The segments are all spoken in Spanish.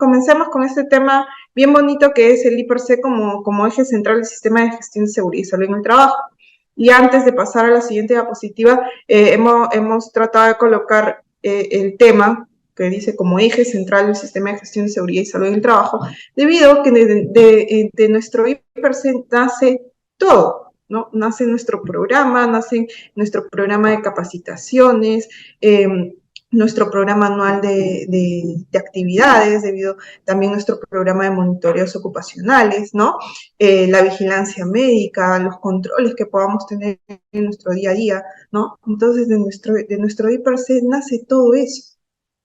comencemos con este tema bien bonito que es el I+C como eje central del sistema de gestión de seguridad y salud en el trabajo. Y antes de pasar a la siguiente diapositiva, hemos tratado de colocar el tema que dice como eje central del sistema de gestión de seguridad y salud en el trabajo, debido a que de nuestro I+C nace todo, ¿no? Nace nuestro programa de capacitaciones, nuestro programa anual de actividades, debido también nuestro programa de monitoreos ocupacionales, ¿no? La vigilancia médica, los controles que podamos tener en nuestro día a día, ¿no? Entonces, de nuestro I+C nace todo eso.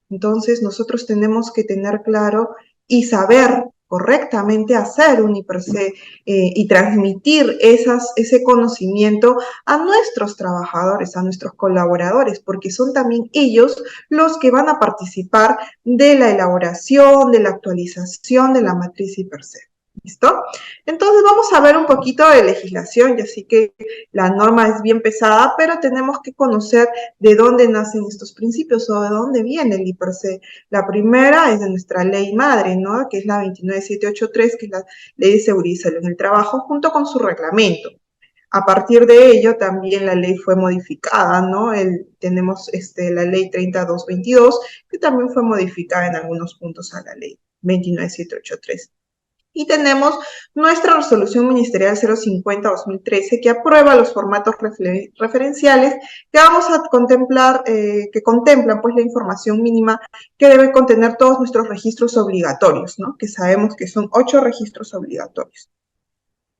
Entonces, nosotros tenemos que tener claro y saber correctamente hacer un I+C y transmitir ese conocimiento a nuestros trabajadores, a nuestros colaboradores, porque son también ellos los que van a participar de la elaboración, de la actualización de la matriz I+C. ¿Listo? Entonces vamos a ver un poquito de legislación, ya sé que la norma es bien pesada, pero tenemos que conocer de dónde nacen estos principios o de dónde viene el I+C. La primera es de nuestra ley madre, ¿no? Que es la 29783, que es la Ley de Seguridad y Salud en el Trabajo, junto con su reglamento. A partir de ello, también la ley fue modificada, ¿no? Tenemos la ley 30222, que también fue modificada en algunos puntos a la ley 29783. Y tenemos nuestra resolución ministerial 050-2013 que aprueba los formatos referenciales que vamos a contemplar, que contemplan pues la información mínima que debe contener todos nuestros registros obligatorios, ¿no? Que sabemos que son 8 registros obligatorios.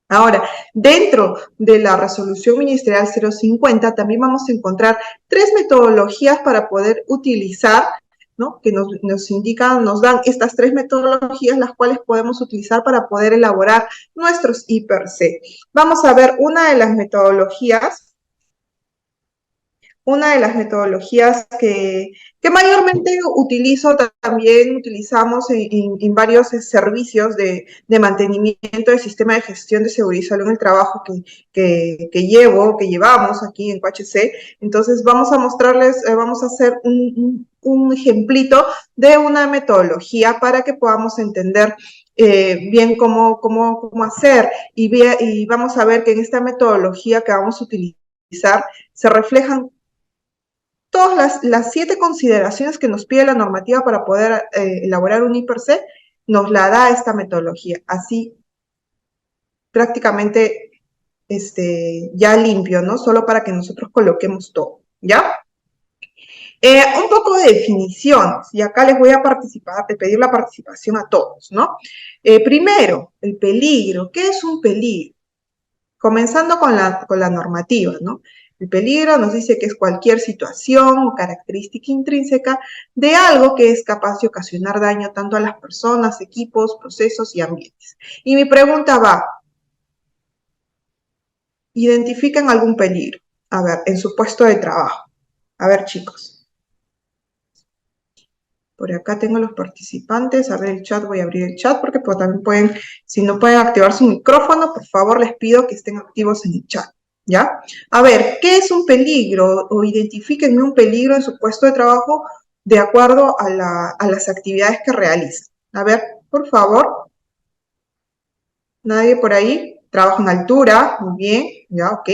Ahora, dentro de la resolución ministerial 050 también vamos a encontrar 3 metodologías para poder utilizar, ¿no? Que nos indican, nos dan estas 3 metodologías, las cuales podemos utilizar para poder elaborar nuestros I+C. Vamos a ver una de las metodologías que mayormente utilizamos en varios servicios de mantenimiento del sistema de gestión de seguridad y salud en el trabajo que llevamos aquí en QHC. Entonces vamos a mostrarles, vamos a hacer un ejemplito de una metodología para que podamos entender bien cómo hacer y vamos a ver que en esta metodología que vamos a utilizar se reflejan todas las 7 consideraciones que nos pide la normativa para poder elaborar un I+C, nos la da esta metodología. Así, prácticamente ya limpio, ¿no? Solo para que nosotros coloquemos todo, ¿ya? Un poco de definiciones, y acá les voy a pedir la participación a todos, ¿no? Primero, el peligro. ¿Qué es un peligro? Comenzando con la normativa, ¿no? El peligro nos dice que es cualquier situación o característica intrínseca de algo que es capaz de ocasionar daño tanto a las personas, equipos, procesos y ambientes. Y mi pregunta va, ¿identifican algún peligro? A ver, en su puesto de trabajo. A ver, chicos. Por acá tengo los participantes. A ver el chat, voy a abrir el chat porque también pueden, si no pueden activar su micrófono, por favor les pido que estén activos en el chat. ¿Ya? A ver, ¿qué es un peligro? O identifíquenme un peligro en su puesto de trabajo de acuerdo a las actividades que realizan. A ver, por favor. ¿Nadie por ahí? Trabajo en altura, muy bien, ya, ok.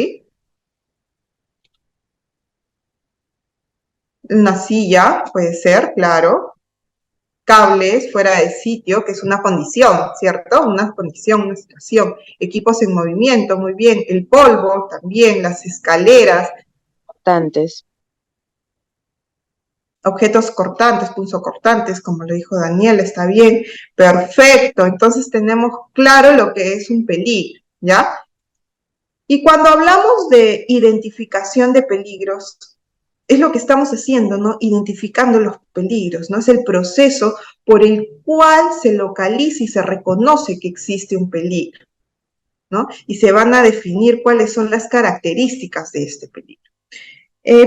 Una silla, puede ser, claro. Cables fuera de sitio, que es una condición, ¿cierto? Una condición, una situación. Equipos en movimiento, muy bien. El polvo también, las escaleras. Cortantes. Objetos cortantes, punzocortantes, como lo dijo Daniel, está bien. Perfecto, entonces tenemos claro lo que es un peligro, ¿ya? Y cuando hablamos de identificación de peligros, es lo que estamos haciendo, ¿no? Identificando los peligros, ¿no? Es el proceso por el cual se localiza y se reconoce que existe un peligro, ¿no? Y se van a definir cuáles son las características de este peligro.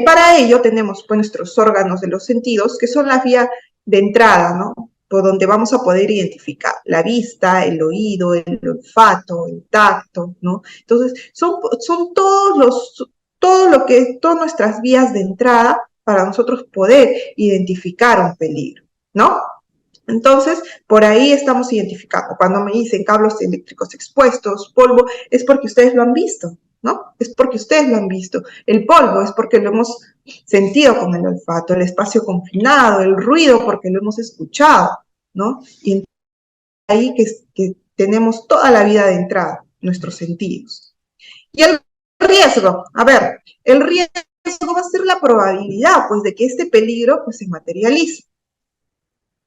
Para ello tenemos pues, nuestros órganos de los sentidos, que son las vías de entrada, ¿no? Por donde vamos a poder identificar la vista, el oído, el olfato, el tacto, ¿no? Entonces, son todas nuestras vías de entrada para nosotros poder identificar un peligro, ¿no? Entonces, por ahí estamos identificando. Cuando me dicen cables eléctricos expuestos, polvo, es porque ustedes lo han visto, ¿no? Es porque ustedes lo han visto. El polvo es porque lo hemos sentido con el olfato, el espacio confinado, el ruido porque lo hemos escuchado, ¿no? Y ahí que tenemos toda la vida de entrada, nuestros sentidos. Y el riesgo, a ver, el riesgo va a ser la probabilidad, pues, de que este peligro, pues, se materialice.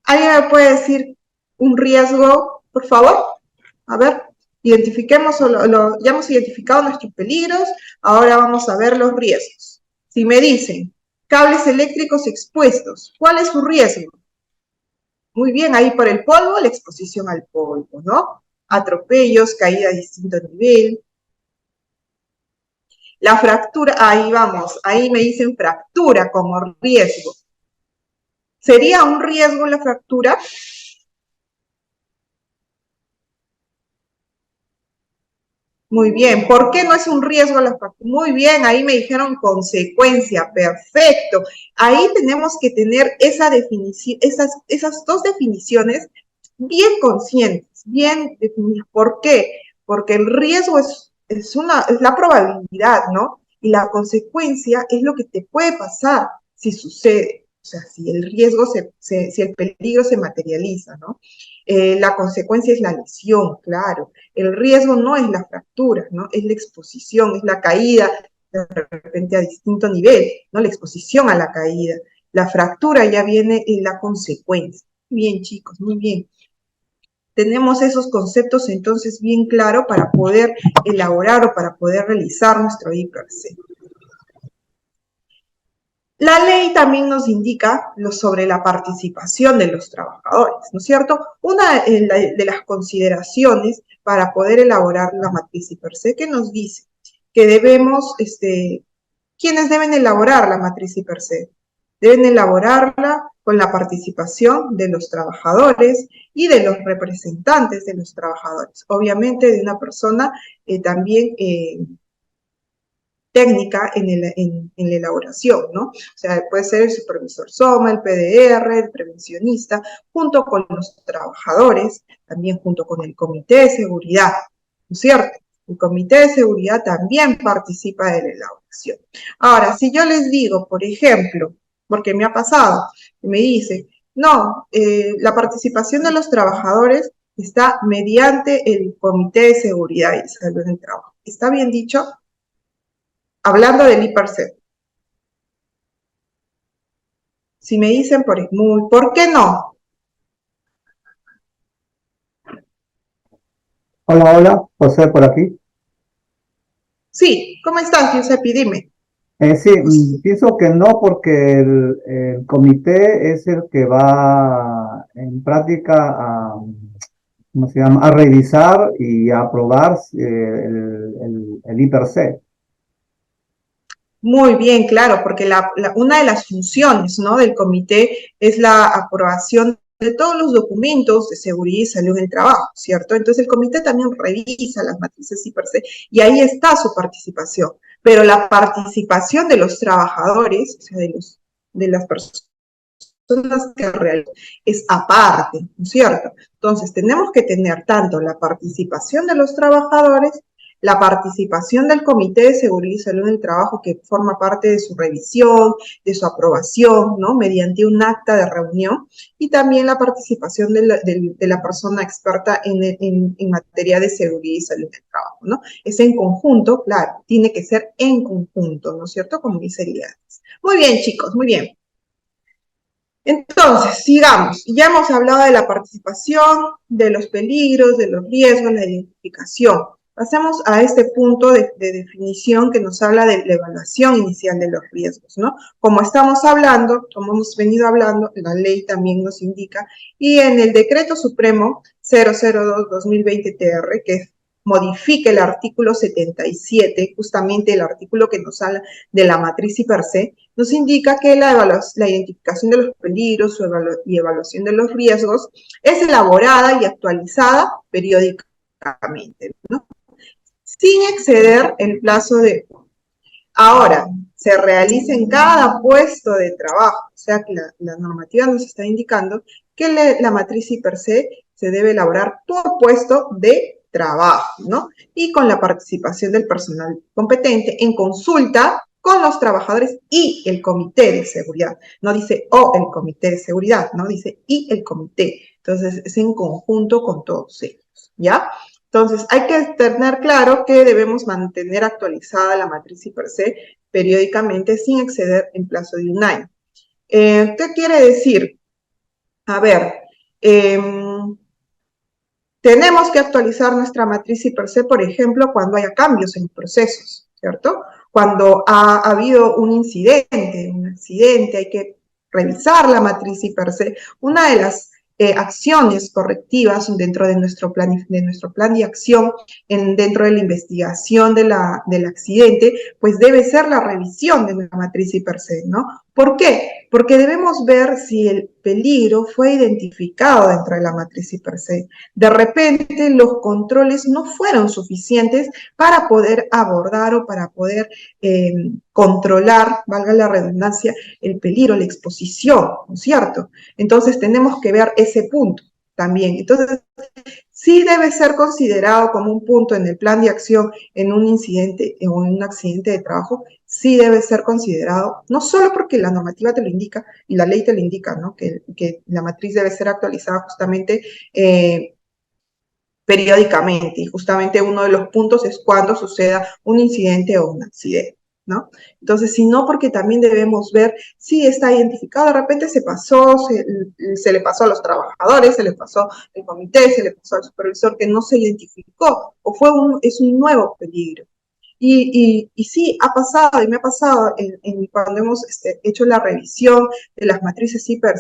¿Alguien me puede decir un riesgo, por favor? A ver, identifiquemos, ya hemos identificado nuestros peligros, ahora vamos a ver los riesgos. Si me dicen cables eléctricos expuestos, ¿cuál es su riesgo? Muy bien, ahí por el polvo, la exposición al polvo, ¿no? Atropellos, caída a distinto nivel. La fractura, ahí vamos, ahí me dicen fractura como riesgo. ¿Sería un riesgo la fractura? Muy bien, ¿por qué no es un riesgo la fractura? Muy bien, ahí me dijeron consecuencia, perfecto. Ahí tenemos que tener esa definición, esas dos definiciones bien conscientes, bien definidas. ¿Por qué? Porque el riesgo es la probabilidad, ¿no? Y la consecuencia es lo que te puede pasar si sucede. O sea, si el riesgo, si el peligro se materializa, ¿no? La consecuencia es la lesión, claro. El riesgo no es la fractura, ¿no? Es la exposición, es la caída de repente a distinto nivel, ¿no? La exposición a la caída. La fractura ya viene en la consecuencia. Bien, chicos, muy bien. Tenemos esos conceptos entonces bien claros para poder elaborar o para poder realizar nuestro IPRC. La ley también nos indica sobre la participación de los trabajadores, ¿no es cierto? Una de las consideraciones para poder elaborar la matriz IPRC que nos dice que debemos, ¿quiénes deben elaborar la matriz IPRC? Deben elaborarla con la participación de los trabajadores y de los representantes de los trabajadores. Obviamente de una persona también técnica en la elaboración, ¿no? O sea, puede ser el supervisor SOMA, el PDR, el prevencionista, junto con los trabajadores, también junto con el comité de seguridad, ¿no es cierto? El comité de seguridad también participa de la elaboración. Ahora, si yo les digo, por ejemplo, porque me ha pasado, me dice, no, la participación de los trabajadores está mediante el comité de seguridad y salud en el trabajo. ¿Está bien dicho? Hablando del IPRC. Si me dicen ¿por qué no? Hola, hola, José por aquí. Sí, ¿cómo estás, Giuseppe? Dime. Sí, pienso que no porque el comité es el que va en práctica a, ¿cómo se llama? A revisar y a aprobar el IPRC. Muy bien, claro, porque una de las funciones, ¿no?, del comité es la aprobación de todos los documentos de seguridad y salud en el trabajo, ¿cierto? Entonces el comité también revisa las matrices IPRC y ahí está su participación. Pero la participación de los trabajadores, o sea, de las personas que realizan, es aparte, ¿no es cierto? Entonces tenemos que tener tanto la participación de los trabajadores, la participación del Comité de Seguridad y Salud en el Trabajo, que forma parte de su revisión, de su aprobación, ¿no?, mediante un acta de reunión, y también la participación de la persona experta en materia de seguridad y salud en el trabajo, ¿no? Es en conjunto, claro, tiene que ser en conjunto, ¿no es cierto?, como dice el IADES. Muy bien, chicos, muy bien. Entonces, sigamos. Ya hemos hablado de la participación, de los peligros, de los riesgos, la identificación. Pasemos a este punto de definición que nos habla de la evaluación inicial de los riesgos, ¿no? Como estamos hablando, como hemos venido hablando, la ley también nos indica, y en el Decreto Supremo 002-2020-TR, que modifica el artículo 77, justamente el artículo que nos habla de la matriz IPRC, nos indica que la identificación de los peligros y evaluación de los riesgos es elaborada y actualizada periódicamente, ¿no?, sin exceder el plazo de... Ahora, se realice en cada puesto de trabajo. O sea que la normativa nos está indicando que la matriz I per se debe elaborar por puesto de trabajo, ¿no? Y con la participación del personal competente en consulta con los trabajadores y el comité de seguridad. No dice o el comité de seguridad, no dice y el comité. Entonces, es en conjunto con todos ellos, ¿ya? Entonces, hay que tener claro que debemos mantener actualizada la matriz I per periódicamente sin exceder en plazo de un año. ¿Qué quiere decir? A ver, tenemos que actualizar nuestra matriz I per por ejemplo, cuando haya cambios en los procesos, ¿cierto? Cuando ha habido un accidente, hay que revisar la matriz I per Una de las acciones correctivas dentro de nuestro plan de acción, dentro de la investigación del accidente, pues debe ser la revisión de la matriz I per ¿no? ¿Por qué? Porque debemos ver si el peligro fue identificado dentro de la matriz I per De repente los controles no fueron suficientes para poder abordar o para poder controlar, valga la redundancia, el peligro, la exposición, ¿no es cierto? Entonces tenemos que ver ese punto también. Entonces, sí debe ser considerado como un punto en el plan de acción en un incidente o en un accidente de trabajo, sí debe ser considerado, no solo porque la normativa te lo indica y la ley te lo indica, ¿no? Que la matriz debe ser actualizada justamente periódicamente, y justamente uno de los puntos es cuando suceda un incidente o un accidente, ¿no? Entonces, si no, porque también debemos ver si está identificado, de repente se le pasó a los trabajadores, se le pasó al comité, se le pasó al supervisor que no se identificó, o es un nuevo peligro. Y sí, ha pasado, y me ha pasado cuando hemos hecho la revisión de las matrices I per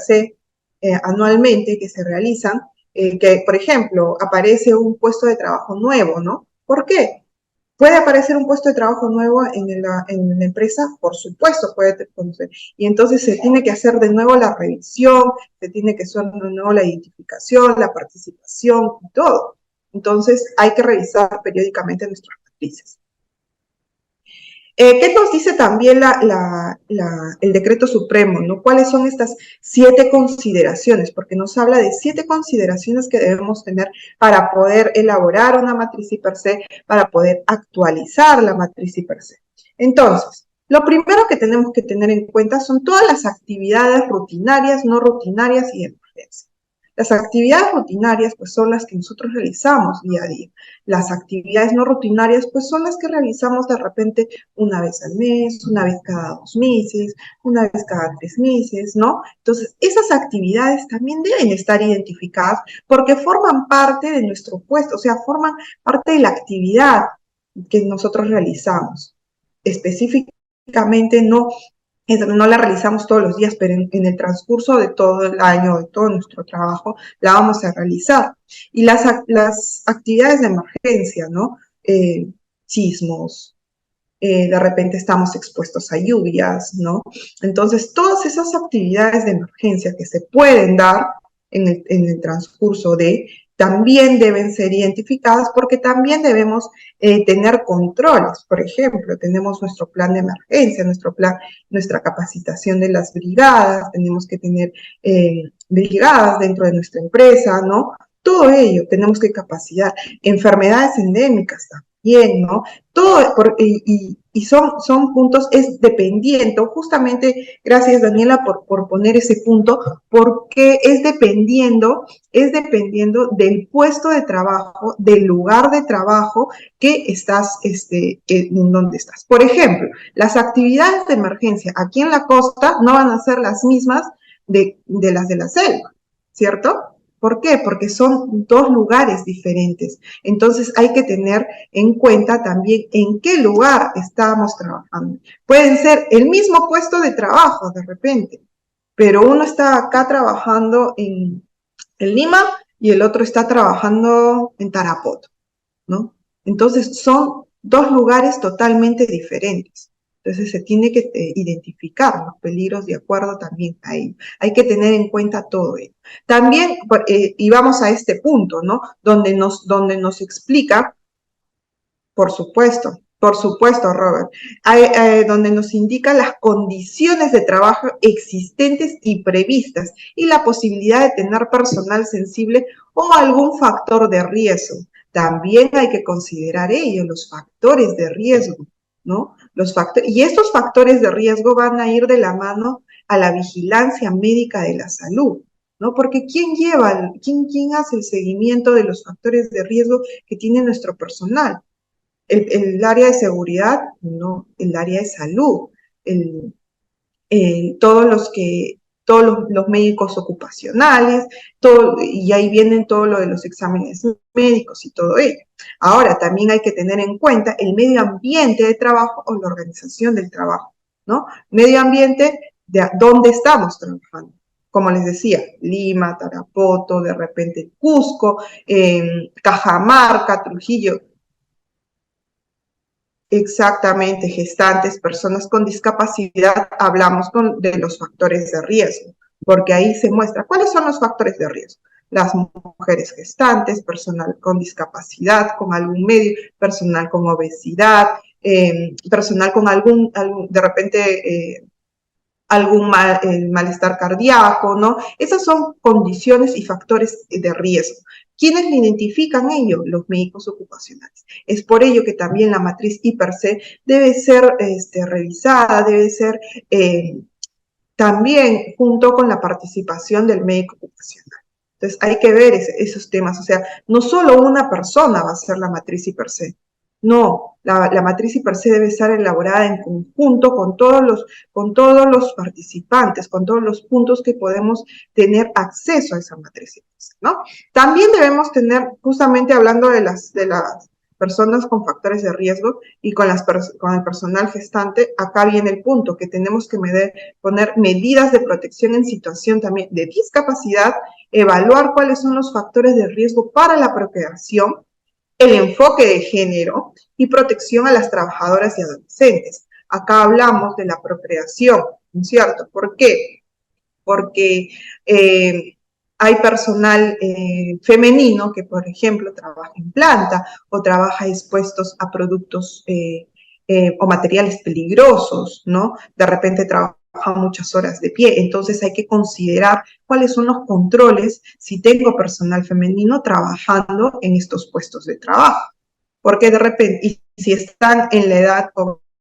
anualmente que se realizan, que, por ejemplo, aparece un puesto de trabajo nuevo, ¿no? ¿Por qué? ¿Puede aparecer un puesto de trabajo nuevo en la empresa? Por supuesto, puede conocer. Y entonces se tiene que hacer de nuevo la revisión, se tiene que hacer de nuevo la identificación, la participación y todo. Entonces hay que revisar periódicamente nuestras matrices. ¿Qué nos dice también el decreto supremo? ¿No? ¿Cuáles son estas 7 consideraciones? Porque nos habla de 7 consideraciones que debemos tener para poder elaborar una matriz I per para poder actualizar la matriz I per Entonces, lo primero que tenemos que tener en cuenta son todas las actividades rutinarias, no rutinarias y de emergencia. Las actividades rutinarias, pues, son las que nosotros realizamos día a día. Las actividades no rutinarias, pues, son las que realizamos de repente una vez al mes, una vez cada 2 meses, una vez cada 3 meses, ¿no? Entonces, esas actividades también deben estar identificadas porque forman parte de nuestro puesto, o sea, forman parte de la actividad que nosotros realizamos. Específicamente no la realizamos todos los días, pero en el transcurso de todo el año, de todo nuestro trabajo, la vamos a realizar. Y las actividades de emergencia, ¿no? Sismos, de repente estamos expuestos a lluvias, ¿no? Entonces, todas esas actividades de emergencia que se pueden dar en el transcurso también deben ser identificadas porque también debemos tener controles. Por ejemplo, tenemos nuestro plan de emergencia, nuestra capacitación de las brigadas, tenemos que tener brigadas dentro de nuestra empresa, ¿no? Todo ello tenemos que capacitar. Enfermedades endémicas también, ¿no? Todo, y son puntos, es dependiendo, justamente, gracias Daniela por poner ese punto, porque es dependiendo del puesto de trabajo, del lugar de trabajo que estás, en donde estás. Por ejemplo, las actividades de emergencia aquí en la costa no van a ser las mismas de las de la selva, ¿cierto? ¿Por qué? Porque son 2 lugares diferentes. Entonces hay que tener en cuenta también en qué lugar estamos trabajando. Pueden ser el mismo puesto de trabajo de repente, pero uno está acá trabajando en Lima y el otro está trabajando en Tarapoto, ¿no? Entonces son 2 lugares totalmente diferentes. Entonces se tiene que identificar los peligros de acuerdo también a ello. Hay que tener en cuenta todo ello. También, y vamos a este punto, ¿no? Donde nos explica, por supuesto, Por supuesto, Robert. Donde nos indica las condiciones de trabajo existentes y previstas y la posibilidad de tener personal sensible o algún factor de riesgo. También hay que considerar ello, los factores de riesgo, ¿no? Y estos factores de riesgo van a ir de la mano a la vigilancia médica de la salud, ¿no? Porque quién hace el seguimiento de los factores de riesgo que tiene nuestro personal? El área de seguridad, no, el área de salud, el, todos los médicos ocupacionales, y ahí vienen todo lo de los exámenes médicos y todo ello. Ahora, también hay que tener en cuenta el medio ambiente de trabajo o la organización del trabajo, ¿no? Medio ambiente de dónde estamos trabajando. Como les decía, Lima, Tarapoto, de repente Cusco, Cajamarca, Trujillo. Exactamente, gestantes, personas con discapacidad, hablamos de los factores de riesgo, porque ahí se muestra cuáles son los factores de riesgo. Las mujeres gestantes, personal con discapacidad, con algún medio, personal con obesidad, personal con de repente, algún malestar cardíaco, ¿no? Esas son condiciones y factores de riesgo. ¿Quiénes lo identifican ello? Los médicos ocupacionales. Es por ello que también la matriz I/C debe ser revisada, debe ser también junto con la participación del médico ocupacional. Entonces hay que ver esos temas, o sea, no solo una persona va a ser la matriz I/C, no, la matriz I/C debe estar elaborada en conjunto con todos los participantes, con todos los puntos que podemos tener acceso a esa matriz I/C, ¿no? También debemos tener, justamente hablando de las personas con factores de riesgo y con el personal gestante, acá viene el punto, que tenemos que poner medidas de protección en situación también de discapacidad, evaluar cuáles son los factores de riesgo para la procreación, el enfoque de género y protección a las trabajadoras y adolescentes. Acá hablamos de la procreación, ¿no es cierto? ¿Por qué? Porque hay personal femenino que, por ejemplo, trabaja en planta o trabaja expuestos a productos o materiales peligrosos, ¿no? De repente trabaja muchas horas de pie, entonces hay que considerar cuáles son los controles si tengo personal femenino trabajando en estos puestos de trabajo, porque de repente, y si están en la edad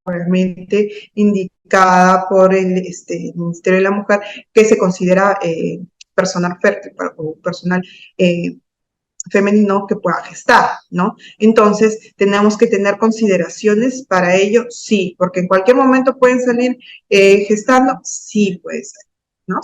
obviamente indicada por el Ministerio de la Mujer, que se considera personal fértil o personal femenino que pueda gestar, ¿no? Entonces, tenemos que tener consideraciones para ello, sí, porque en cualquier momento pueden salir gestando, sí puede ser, ¿no?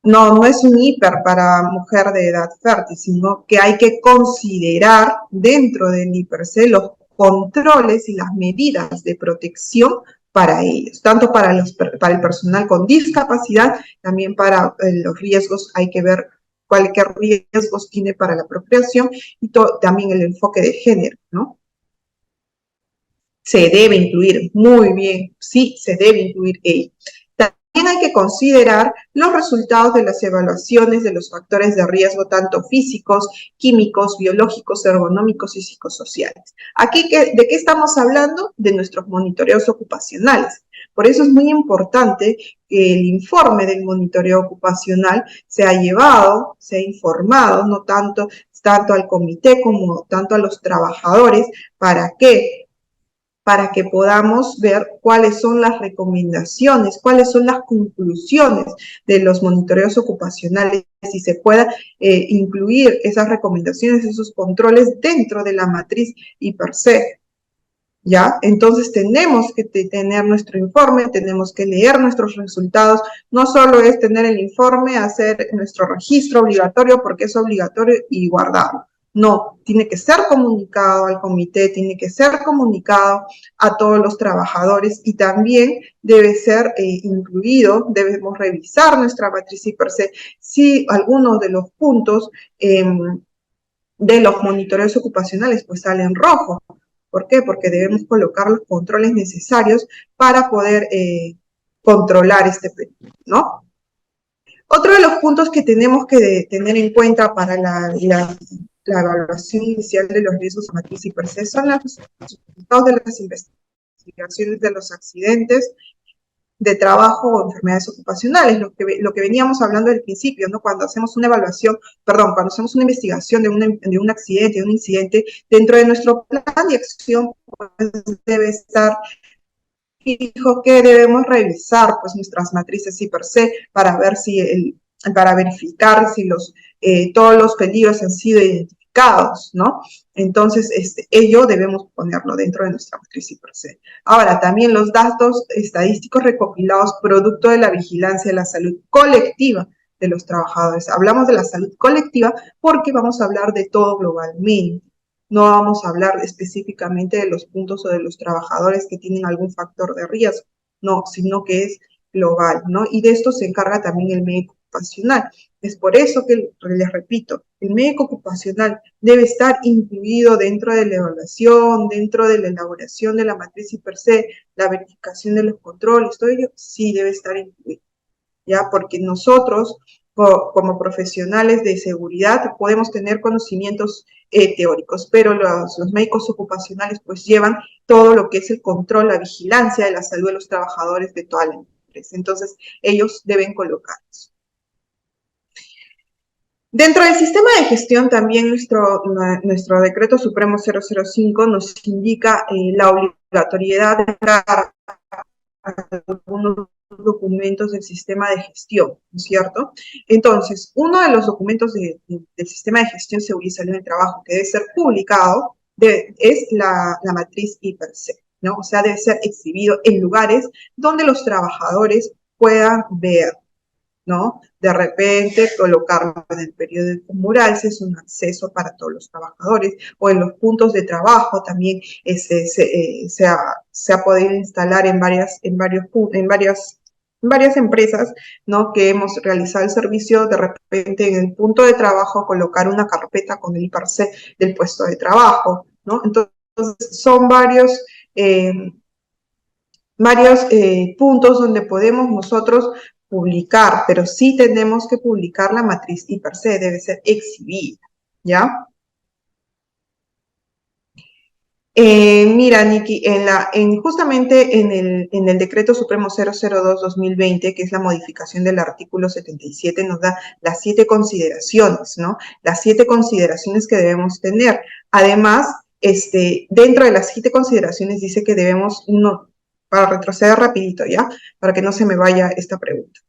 No es un hiper para mujer de edad fértil, sino que hay que considerar dentro del IPRC los controles y las medidas de protección para ellos, tanto para el personal con discapacidad, también para los riesgos, hay que ver cualquier riesgos tiene para la procreación y también el enfoque de género, ¿no? Se debe incluir, muy bien, sí, se debe incluir ello. También hay que considerar los resultados de las evaluaciones de los factores de riesgo, tanto físicos, químicos, biológicos, ergonómicos y psicosociales. Aquí, ¿de qué estamos hablando? De nuestros monitoreos ocupacionales. Por eso es muy importante que el informe del monitoreo ocupacional sea llevado, sea informado, no tanto al comité como tanto a los trabajadores, ¿para qué? Para que podamos ver cuáles son las recomendaciones, cuáles son las conclusiones de los monitoreos ocupacionales y se pueda incluir esas recomendaciones, esos controles dentro de la matriz I/C. ¿Ya? Entonces tenemos que tener nuestro informe, tenemos que leer nuestros resultados, no solo es tener el informe, hacer nuestro registro obligatorio porque es obligatorio y guardarlo. No, tiene que ser comunicado al comité, tiene que ser comunicado a todos los trabajadores y también debe ser incluido, debemos revisar nuestra matriz I/C si algunos de los puntos de los monitoreos ocupacionales pues salen rojo. ¿Por qué? Porque debemos colocar los controles necesarios para poder controlar este peligro, ¿no? Otro de los puntos que tenemos que tener en cuenta para la evaluación inicial de los riesgos de matriz y per se son los resultados de las investigaciones de los accidentes de trabajo o enfermedades ocupacionales, lo que veníamos hablando al principio, ¿no? Cuando hacemos una evaluación, perdón, cuando hacemos una investigación de un accidente, de un incidente, dentro de nuestro plan de acción pues, debe estar fijo que debemos revisar pues nuestras matrices y per se para ver si para verificar si todos los peligros han sido identificados, ¿no? Entonces, ello debemos ponerlo dentro de nuestra matriz y per se. Ahora, también los datos estadísticos recopilados producto de la vigilancia de la salud colectiva de los trabajadores. Hablamos de la salud colectiva porque vamos a hablar de todo globalmente. No vamos a hablar específicamente de los puntos o de los trabajadores que tienen algún factor de riesgo, no, sino que es global, ¿no? Y de esto se encarga también el médico ocupacional. Es por eso que, les repito, el médico ocupacional debe estar incluido dentro de la evaluación, dentro de la elaboración de la matriz y per se, la verificación de los controles, todo ello sí debe estar incluido, ¿ya? Porque nosotros, como profesionales de seguridad, podemos tener conocimientos teóricos, pero los médicos ocupacionales pues llevan todo lo que es el control, la vigilancia de la salud de los trabajadores de toda la empresa. Entonces, ellos deben colocarlos. Dentro del sistema de gestión también nuestro decreto supremo 005 nos indica la obligatoriedad de dar algunos documentos del sistema de gestión, ¿no es cierto? Entonces, uno de los documentos del sistema de gestión, seguridad y salud en el trabajo que debe ser publicado es la matriz y per se, ¿no? O sea, debe ser exhibido en lugares donde los trabajadores puedan ver, ¿no? De repente, colocarlo en el periódico mural, si es un acceso para todos los trabajadores, o en los puntos de trabajo también se ha podido instalar en varias empresas, ¿no? Que hemos realizado el servicio, de repente en el punto de trabajo colocar una carpeta con el IPARCE del puesto de trabajo, ¿no? Entonces, son varios puntos donde podemos nosotros publicar, pero sí tenemos que publicar la matriz y per se debe ser exhibida, ¿ya? Mira, Nikki, justamente en el Decreto Supremo 002-2020, que es la modificación del artículo 77, nos da las 7 consideraciones, ¿no? Las 7 consideraciones que debemos tener. Además, dentro de las 7 consideraciones dice que debemos, para retroceder rapidito, ¿ya? Para que no se me vaya esta pregunta.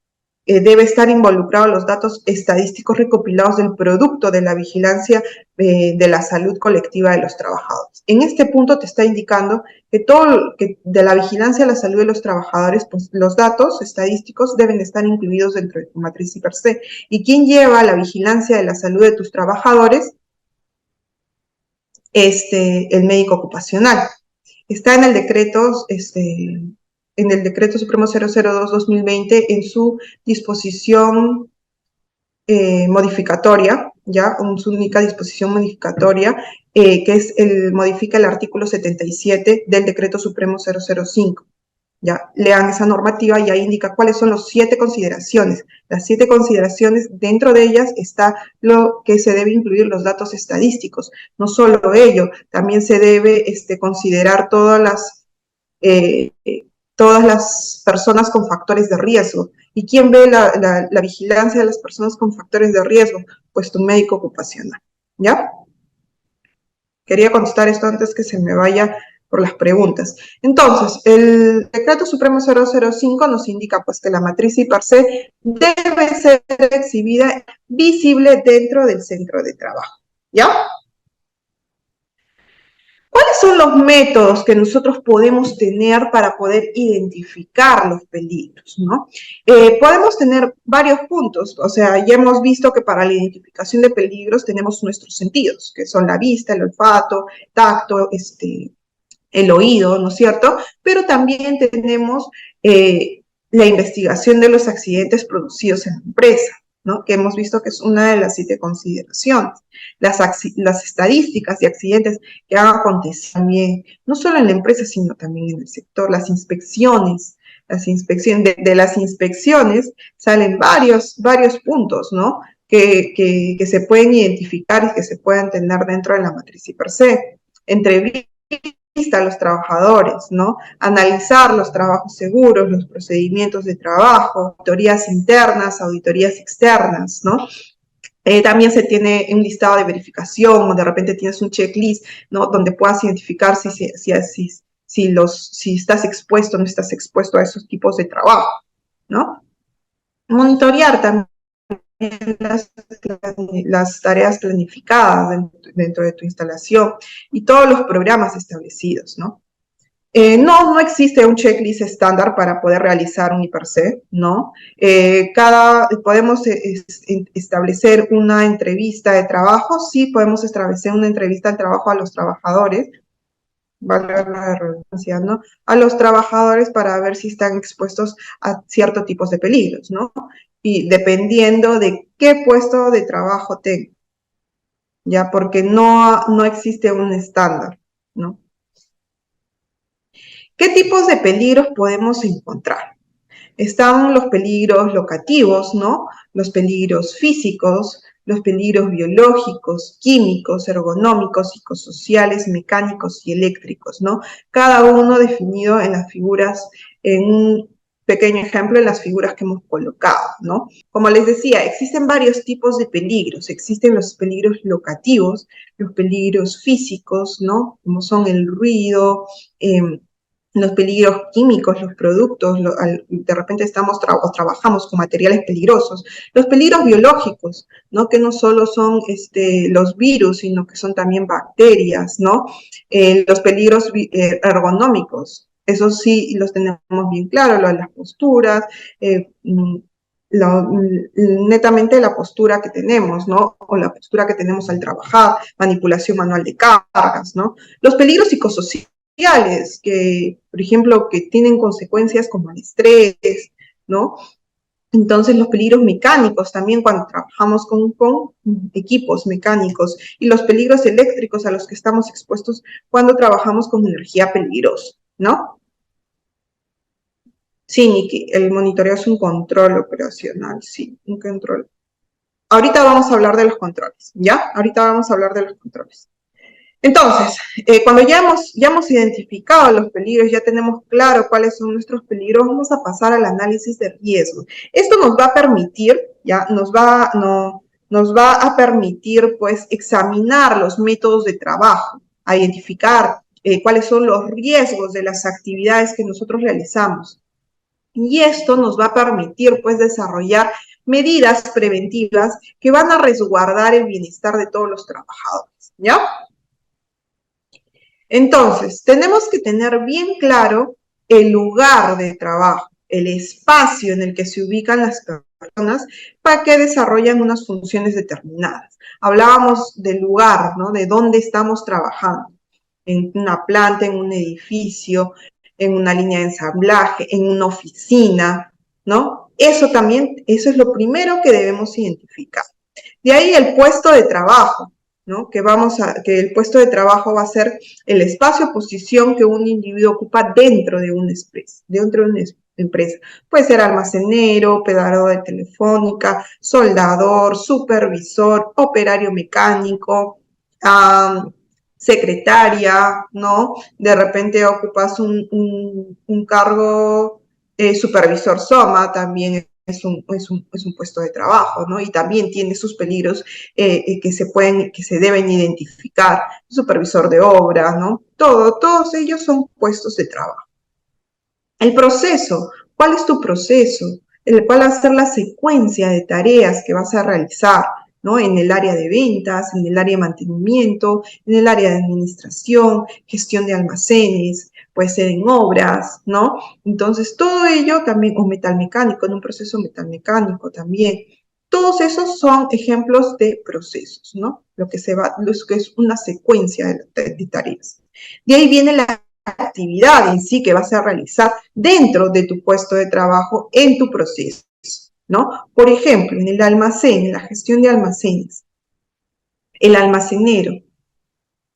Debe estar involucrado los datos estadísticos recopilados del producto de la vigilancia de la salud colectiva de los trabajadores. En este punto te está indicando que de la vigilancia de la salud de los trabajadores, pues los datos estadísticos deben estar incluidos dentro de tu matriz y per se. ¿Y quién lleva la vigilancia de la salud de tus trabajadores? El médico ocupacional. Está en el decreto, Supremo 002-2020 en su disposición modificatoria, ya, con su única disposición modificatoria, que modifica el artículo 77 del Decreto Supremo 005. Ya, lean esa normativa y ahí indica cuáles son las 7 consideraciones. Las 7 consideraciones, dentro de ellas está lo que se debe incluir los datos estadísticos. No solo ello, también se debe considerar todas las personas con factores de riesgo. ¿Y quién ve la vigilancia de las personas con factores de riesgo? Pues tu médico ocupacional, ¿ya? Quería contestar esto antes que se me vaya por las preguntas. Entonces, el Decreto Supremo 005 nos indica pues que la matriz y per se debe ser exhibida visible dentro del centro de trabajo, ¿ya? ¿Cuáles son los métodos que nosotros podemos tener para poder identificar los peligros, ¿no? Podemos tener varios puntos, o sea, ya hemos visto que para la identificación de peligros tenemos nuestros sentidos, que son la vista, el olfato, tacto, el oído, ¿no es cierto? Pero también tenemos la investigación de los accidentes producidos en la empresa, ¿no? Que hemos visto que es una de las 7 consideraciones. Las estadísticas de accidentes que han acontecido también, no solo en la empresa, sino también en el sector, las inspecciones. De las inspecciones salen varios puntos, ¿no? que se pueden identificar y que se pueden tener dentro de la matriz IPRC. Entrevista a los trabajadores, ¿no? Analizar los trabajos seguros, los procedimientos de trabajo, auditorías internas, auditorías externas, ¿no? También se tiene un listado de verificación o de repente tienes un checklist, ¿no? Donde puedas identificar si estás expuesto o no estás expuesto a esos tipos de trabajo, ¿no? Monitorear también las tareas planificadas dentro de tu instalación y todos los programas establecidos, ¿no? No existe un checklist estándar para poder realizar un IPRC, ¿no? Podemos establecer una entrevista de trabajo, sí podemos establecer una entrevista de trabajo a los trabajadores, vale la redundancia, ¿no? A los trabajadores para ver si están expuestos a ciertos tipos de peligros, ¿no? Y dependiendo de qué puesto de trabajo tenga, ya, porque no existe un estándar, ¿no? ¿Qué tipos de peligros podemos encontrar? Están los peligros locativos, ¿no? Los peligros físicos, los peligros biológicos, químicos, ergonómicos, psicosociales, mecánicos y eléctricos, ¿no? Cada uno definido en las figuras, en un pequeño ejemplo en las figuras que hemos colocado, ¿no? Como les decía, existen varios tipos de peligros. Existen los peligros locativos, los peligros físicos, ¿no? Como son el ruido, los peligros químicos, los productos, de repente trabajamos con materiales peligrosos, los peligros biológicos, ¿no? Que no solo son los virus, sino que son también bacterias, ¿no? Los peligros ergonómicos, eso sí los tenemos bien claro, las posturas, netamente la postura que tenemos, ¿no? O la postura que tenemos al trabajar, manipulación manual de cargas, ¿no? Los peligros psicosociales, que, por ejemplo, que tienen consecuencias como el estrés, ¿no? Entonces, los peligros mecánicos también cuando trabajamos con equipos mecánicos y los peligros eléctricos a los que estamos expuestos cuando trabajamos con energía peligrosa, ¿no? Sí, Nikki, el monitoreo es un control operacional, sí, un control. Ahorita vamos a hablar de los controles, ¿ya? Ahorita vamos a hablar de los controles. Entonces, cuando ya hemos identificado los peligros, ya tenemos claro cuáles son nuestros peligros, vamos a pasar al análisis de riesgo. Esto nos va a permitir, ya, nos va a permitir, pues, examinar los métodos de trabajo, a identificar cuáles son los riesgos de las actividades que nosotros realizamos. Y esto nos va a permitir, pues, desarrollar medidas preventivas que van a resguardar el bienestar de todos los trabajadores, ¿ya? Entonces, tenemos que tener bien claro el lugar de trabajo, el espacio en el que se ubican las personas para que desarrollen unas funciones determinadas. Hablábamos del lugar, ¿no? De dónde estamos trabajando, en una planta, en un edificio, en una línea de ensamblaje, en una oficina, ¿no? Eso es lo primero que debemos identificar. De ahí el puesto de trabajo, ¿no? Que el puesto de trabajo va a ser el espacio o posición que un individuo ocupa dentro de una empresa. Puede ser almacenero, operador de telefónica, soldador, supervisor, operario mecánico, secretaria, ¿no? De repente ocupas un cargo supervisor SOMA, también es un puesto de trabajo, ¿no? Y también tiene sus peligros que se deben identificar, supervisor de obra, ¿no? Todos ellos son puestos de trabajo. El proceso, ¿cuál es tu proceso? ¿Cuál va a ser la secuencia de tareas que vas a realizar? ¿No? En el área de ventas, en el área de mantenimiento, en el área de administración, gestión de almacenes, puede ser en obras, ¿no? Entonces, todo ello también, o metalmecánico, en un proceso metalmecánico también. Todos esos son ejemplos de procesos, ¿no? Lo que es una secuencia de tareas. De ahí viene la actividad en sí que vas a realizar dentro de tu puesto de trabajo en tu proceso, ¿no? Por ejemplo, en el almacén, en la gestión de almacenes, el almacenero,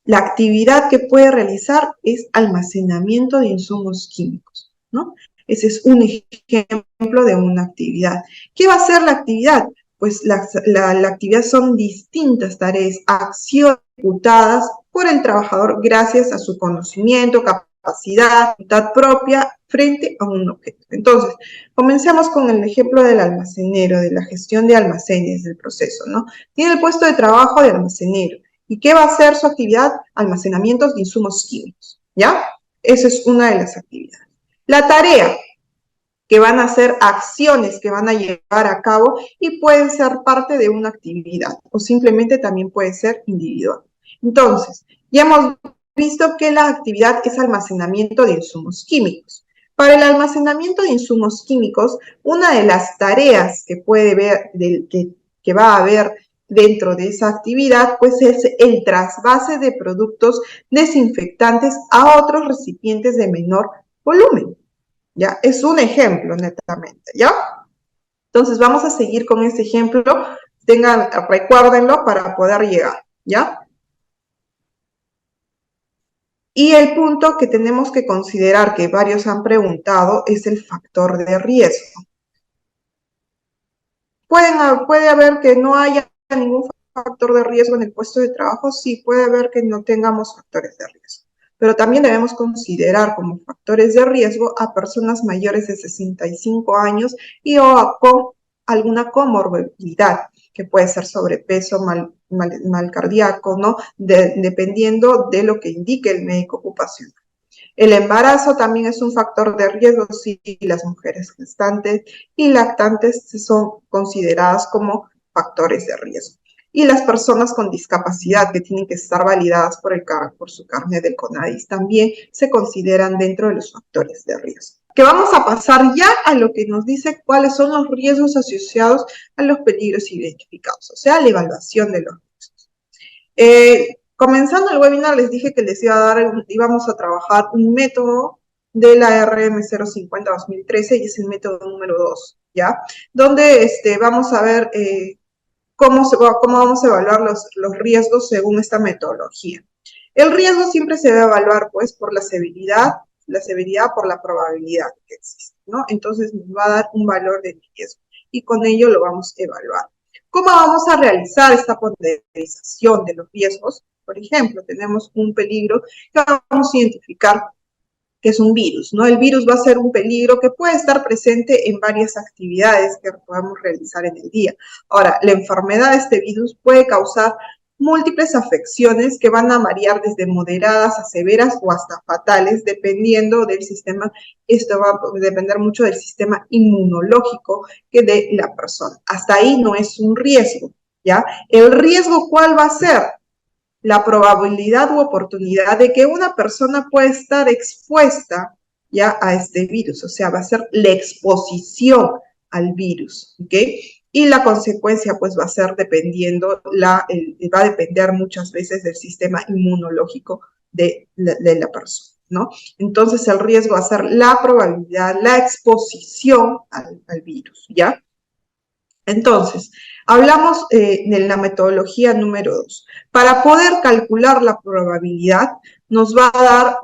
la actividad que puede realizar es almacenamiento de insumos químicos, ¿no? Ese es un ejemplo de una actividad. ¿Qué va a ser la actividad? pues la actividad son distintas tareas, acciones ejecutadas por el trabajador gracias a su conocimiento, capacidad, voluntad propia frente a un objeto. Entonces, comencemos con el ejemplo del almacenero, de la gestión de almacenes del proceso, ¿no? Tiene el puesto de trabajo de almacenero. ¿Y qué va a ser su actividad? Almacenamientos de insumos químicos, ¿ya? Esa es una de las actividades. La tarea, que van a ser acciones que van a llevar a cabo y pueden ser parte de una actividad o simplemente también puede ser individual. Entonces, ya hemos visto que la actividad es almacenamiento de insumos químicos. Para el almacenamiento de insumos químicos, una de las tareas que puede ver, que va a haber dentro de esa actividad, pues es el trasvase de productos desinfectantes a otros recipientes de menor volumen. ¿Ya? Es un ejemplo, netamente, ¿ya? Entonces, vamos a seguir con este ejemplo. Recuérdenlo para poder llegar, ¿ya? Y el punto que tenemos que considerar, que varios han preguntado, es el factor de riesgo. Puede haber que no haya ningún factor de riesgo en el puesto de trabajo, sí, puede haber que no tengamos factores de riesgo. Pero también debemos considerar como factores de riesgo a personas mayores de 65 años y o con alguna comorbilidad, que puede ser sobrepeso, mal cardíaco, ¿no? Dependiendo de lo que indique el médico ocupacional. El embarazo también es un factor de riesgo si las mujeres gestantes y lactantes son consideradas como factores de riesgo. Y las personas con discapacidad que tienen que estar validadas por su carnet del CONADIS también se consideran dentro de los factores de riesgo. Que vamos a pasar ya a lo que nos dice cuáles son los riesgos asociados a los peligros identificados, o sea, la evaluación de los riesgos. Comenzando el webinar les dije que les íbamos a trabajar un método de la RM 050-2013 y es el método número 2, ¿ya? Donde vamos a ver cómo vamos a evaluar los riesgos según esta metodología. El riesgo siempre se debe evaluar, pues, por la severidad por la probabilidad que existe, ¿no? Entonces nos va a dar un valor de riesgo y con ello lo vamos a evaluar. ¿Cómo vamos a realizar esta ponderización de los riesgos? Por ejemplo, tenemos un peligro que vamos a identificar que es un virus, ¿no? El virus va a ser un peligro que puede estar presente en varias actividades que podamos realizar en el día. Ahora, la enfermedad de este virus puede causar múltiples afecciones que van a variar desde moderadas a severas o hasta fatales, dependiendo del sistema. Esto va a depender mucho del sistema inmunológico que de la persona. Hasta ahí no es un riesgo, ¿ya? El riesgo, ¿cuál va a ser? La probabilidad u oportunidad de que una persona pueda estar expuesta ya a este virus, o sea, va a ser la exposición al virus, ¿ok? Y la consecuencia, pues, va a ser va a depender muchas veces del sistema inmunológico de la persona, ¿no? Entonces, el riesgo va a ser la probabilidad, la exposición al virus, ¿ya? Entonces, hablamos de la metodología número 2. Para poder calcular la probabilidad, nos va a dar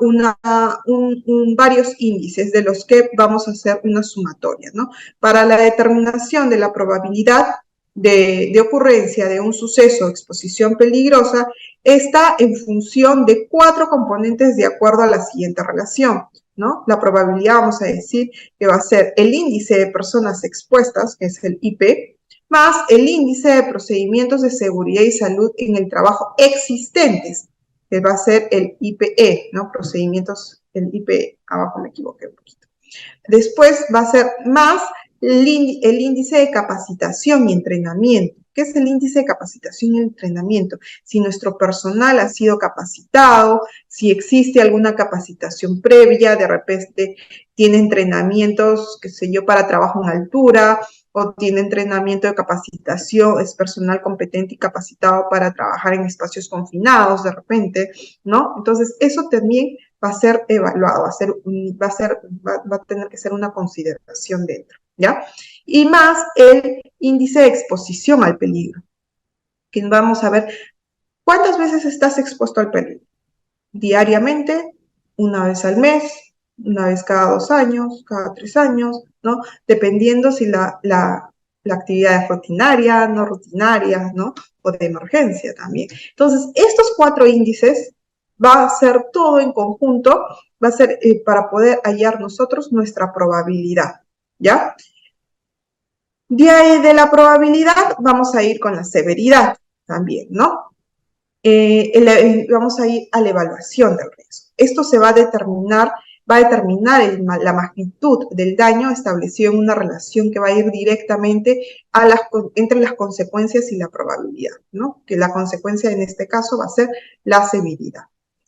varios índices de los que vamos a hacer una sumatoria, ¿no? Para la determinación de la probabilidad de ocurrencia de un suceso o exposición peligrosa, está en función de 4 componentes de acuerdo a la siguiente relación, ¿no? La probabilidad, vamos a decir, que va a ser el índice de personas expuestas, que es el IP, más el índice de procedimientos de seguridad y salud en el trabajo existentes, que va a ser el IPE, ¿no? Procedimientos, el IPE, abajo me equivoqué un poquito. Después va a ser más el índice de capacitación y entrenamiento. ¿Qué es el índice de capacitación y entrenamiento? Si nuestro personal ha sido capacitado, si existe alguna capacitación previa, de repente tiene entrenamientos, qué sé yo, para trabajo en altura, o tiene entrenamiento de capacitación, es personal competente y capacitado para trabajar en espacios confinados, de repente, ¿no? Entonces, eso también va a ser evaluado, va a tener que ser una consideración dentro, ¿ya? Y más el índice de exposición al peligro, que vamos a ver cuántas veces estás expuesto al peligro. Diariamente, una vez al mes, una vez cada 2 años, cada 3 años, ¿no? Dependiendo si la la actividad es rutinaria, no rutinaria, ¿no? O de emergencia también. Entonces, estos 4 índices va a ser todo en conjunto, va a ser para poder hallar nosotros nuestra probabilidad, ¿ya? De ahí de la probabilidad vamos a ir con la severidad también, ¿no? Vamos a ir a la evaluación del riesgo. Esto se va a determinar la magnitud del daño establecido en una relación que va a ir directamente entre las consecuencias y la probabilidad, ¿no? Que la consecuencia en este caso va a ser la severidad.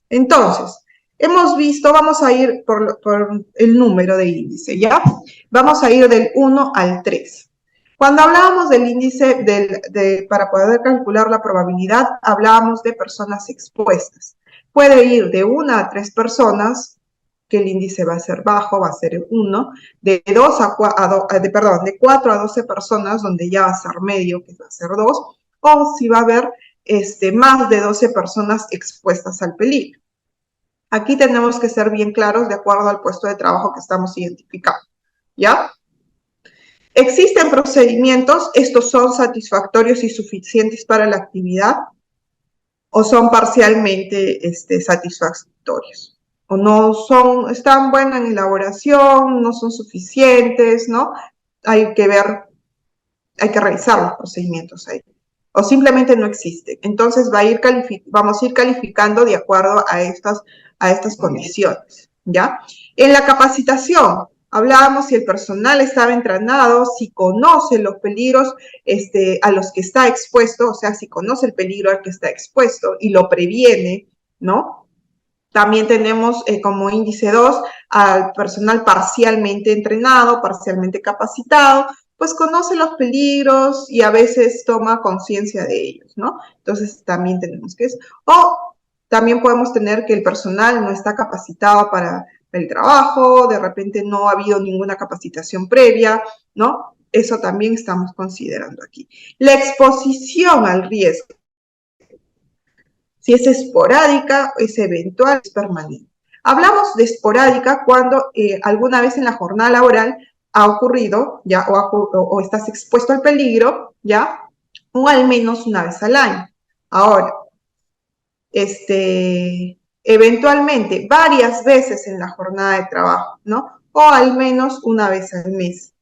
Entonces, hemos visto, vamos a ir por el número de índice, ¿ya? Vamos a ir del 1 al 3. Cuando hablábamos del índice para poder calcular la probabilidad, hablábamos de personas expuestas. Puede ir de 1 a 3 personas, que el índice va a ser bajo, va a ser 1, de 4 a 12 personas, donde ya va a ser medio, que va a ser 2, o si va a haber más de 12 personas expuestas al peligro. Aquí tenemos que ser bien claros de acuerdo al puesto de trabajo que estamos identificando, ¿ya? ¿Existen procedimientos? ¿Estos son satisfactorios y suficientes para la actividad? ¿O son parcialmente satisfactorios? ¿O no son, están buenos en elaboración, no son suficientes, ¿no? Hay que ver, hay que revisar los procedimientos ahí. O simplemente no existen. Entonces vamos a ir calificando de acuerdo a estas condiciones, ¿ya? En la capacitación, hablábamos si el personal estaba entrenado, si conoce los peligros a los que está expuesto, o sea, si conoce el peligro al que está expuesto y lo previene, ¿no? También tenemos como índice 2 al personal parcialmente entrenado, parcialmente capacitado, pues conoce los peligros y a veces toma conciencia de ellos, ¿no? Entonces también tenemos que eso. O también podemos tener que el personal no está capacitado para el trabajo, de repente no ha habido ninguna capacitación previa, ¿no? Eso también estamos considerando aquí. La exposición al riesgo. Si es esporádica, es eventual, es permanente. Hablamos de esporádica cuando alguna vez en la jornada laboral ha ocurrido, ya, o estás expuesto al peligro, ya, o al menos una vez al año. Ahora, eventualmente, varias veces en la jornada de trabajo, ¿no? O al menos una vez al mes.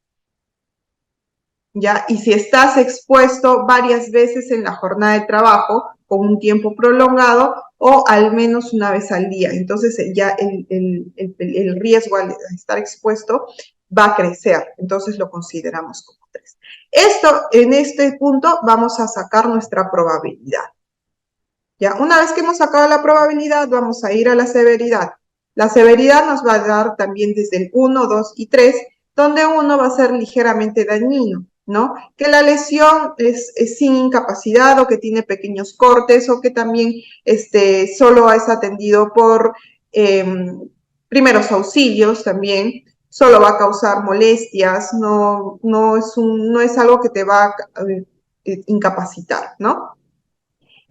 ¿Ya? Y si estás expuesto varias veces en la jornada de trabajo, con un tiempo prolongado, o al menos una vez al día. Entonces ya el riesgo al estar expuesto va a crecer. Entonces lo consideramos como 3. En este punto vamos a sacar nuestra probabilidad. ¿Ya? Una vez que hemos sacado la probabilidad, vamos a ir a la severidad. La severidad nos va a dar también desde el 1, 2 y 3, donde 1 va a ser ligeramente dañino, ¿no? Que la lesión es sin incapacidad o que tiene pequeños cortes o que también solo es atendido por primeros auxilios también, solo va a causar molestias, no es algo que te va a incapacitar, ¿no?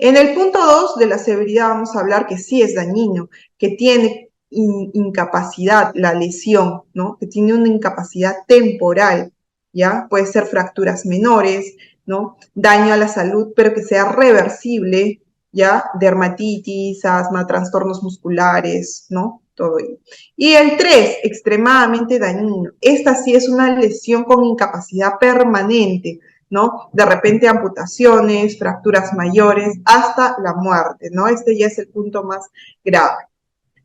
En el punto 2 de la severidad vamos a hablar que sí es dañino, que tiene incapacidad, la lesión, ¿no? Que tiene una incapacidad temporal, ¿ya? Puede ser fracturas menores, ¿no? Daño a la salud, pero que sea reversible, ¿ya? Dermatitis, asma, trastornos musculares, ¿no? Todo ello. Y el 3, extremadamente dañino. Esta sí es una lesión con incapacidad permanente, ¿no? De repente amputaciones, fracturas mayores, hasta la muerte, ¿no? Este ya es el punto más grave.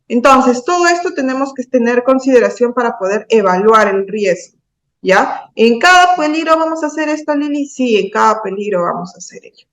Entonces, todo esto tenemos que tener consideración para poder evaluar el riesgo, ¿ya? ¿En cada peligro vamos a hacer esto, Lili? Sí, en cada peligro vamos a hacer ello.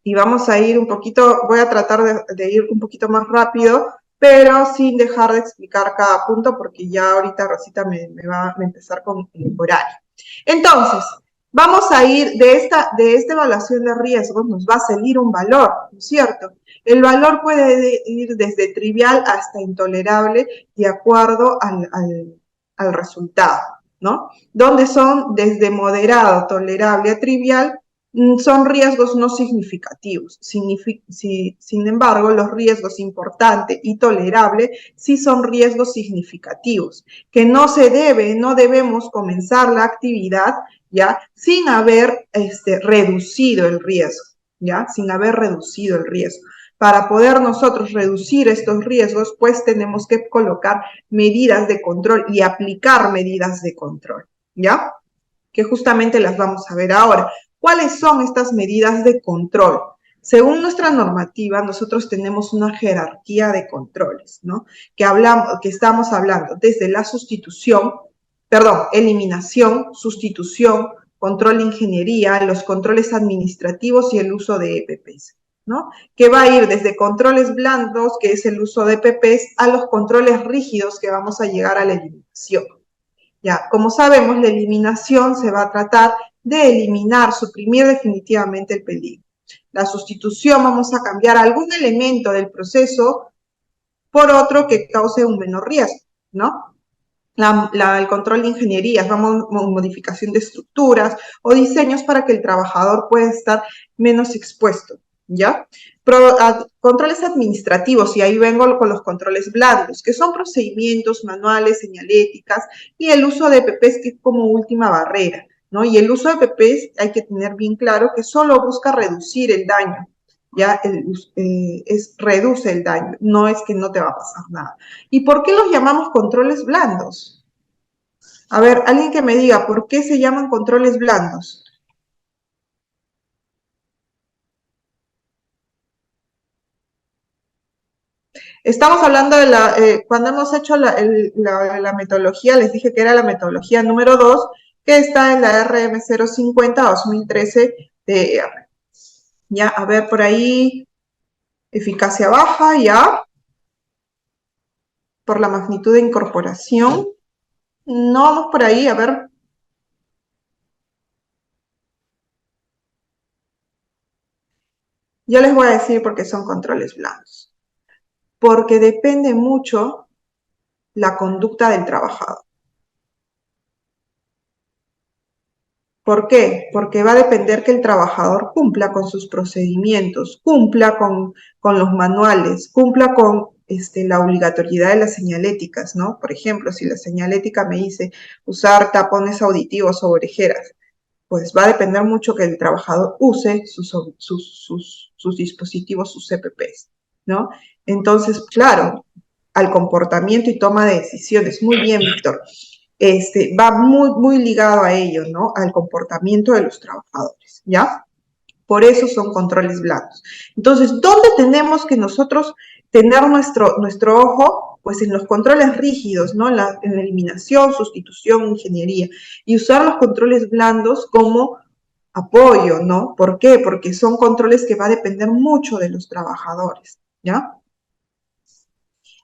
Y vamos a ir un poquito, voy a tratar de ir un poquito más rápido, pero sin dejar de explicar cada punto, porque ya ahorita Rosita me va a empezar con el horario. Entonces, vamos a ir de esta evaluación de riesgos, nos va a salir un valor, ¿no es cierto? El valor puede ir desde trivial hasta intolerable de acuerdo al resultado, ¿no? Donde son desde moderado, tolerable a trivial, son riesgos no significativos. Sin embargo, los riesgos importante y tolerable sí son riesgos significativos, que no debemos comenzar la actividad ¿ya? Sin haber reducido el riesgo, ¿ya? Sin haber reducido el riesgo. Para poder nosotros reducir estos riesgos, pues tenemos que colocar medidas de control y aplicar medidas de control, ¿ya? Que justamente las vamos a ver ahora. ¿Cuáles son estas medidas de control? Según nuestra normativa, nosotros tenemos una jerarquía de controles, ¿no? Que estamos hablando desde la eliminación, sustitución, control de ingeniería, los controles administrativos y el uso de EPPs, ¿no? Que va a ir desde controles blandos, que es el uso de EPPs, a los controles rígidos, que vamos a llegar a la eliminación. Ya, como sabemos, la eliminación se va a tratar de eliminar, suprimir definitivamente el peligro. La sustitución, vamos a cambiar algún elemento del proceso por otro que cause un menor riesgo, ¿no? El control de ingenierías, modificación de estructuras o diseños para que el trabajador pueda estar menos expuesto, ¿ya? Controles administrativos, y ahí vengo con los controles blandos, que son procedimientos, manuales, señaléticas, y el uso de EPPs, que es como última barrera, ¿no? Y el uso de EPPs hay que tener bien claro que solo busca reducir el daño, ya reduce el daño, no es que no te va a pasar nada. ¿Y por qué los llamamos controles blandos? A ver, alguien que me diga, ¿por qué se llaman controles blandos? Estamos hablando de cuando hemos hecho la metodología, les dije que era la metodología número 2, que está en la RM 050-2013 de ER. Ya, a ver por ahí, eficacia baja, ya, por la magnitud de incorporación. No vamos por ahí, a ver. Yo les voy a decir por qué son controles blandos. Porque depende mucho la conducta del trabajador. ¿Por qué? Porque va a depender que el trabajador cumpla con sus procedimientos, cumpla con los manuales, cumpla con la obligatoriedad de las señaléticas, ¿no? Por ejemplo, si la señalética me dice usar tapones auditivos o orejeras, pues va a depender mucho que el trabajador use sus dispositivos, sus CPPs, ¿no? Entonces, claro, al comportamiento y toma de decisiones. Muy bien, Víctor. Va muy ligado a ello, ¿no? Al comportamiento de los trabajadores, ¿ya? Por eso son controles blandos. Entonces, ¿dónde tenemos que nosotros tener nuestro ojo? Pues en los controles rígidos, ¿no? En la eliminación, sustitución, ingeniería. Y usar los controles blandos como apoyo, ¿no? ¿Por qué? Porque son controles que va a depender mucho de los trabajadores, ¿ya?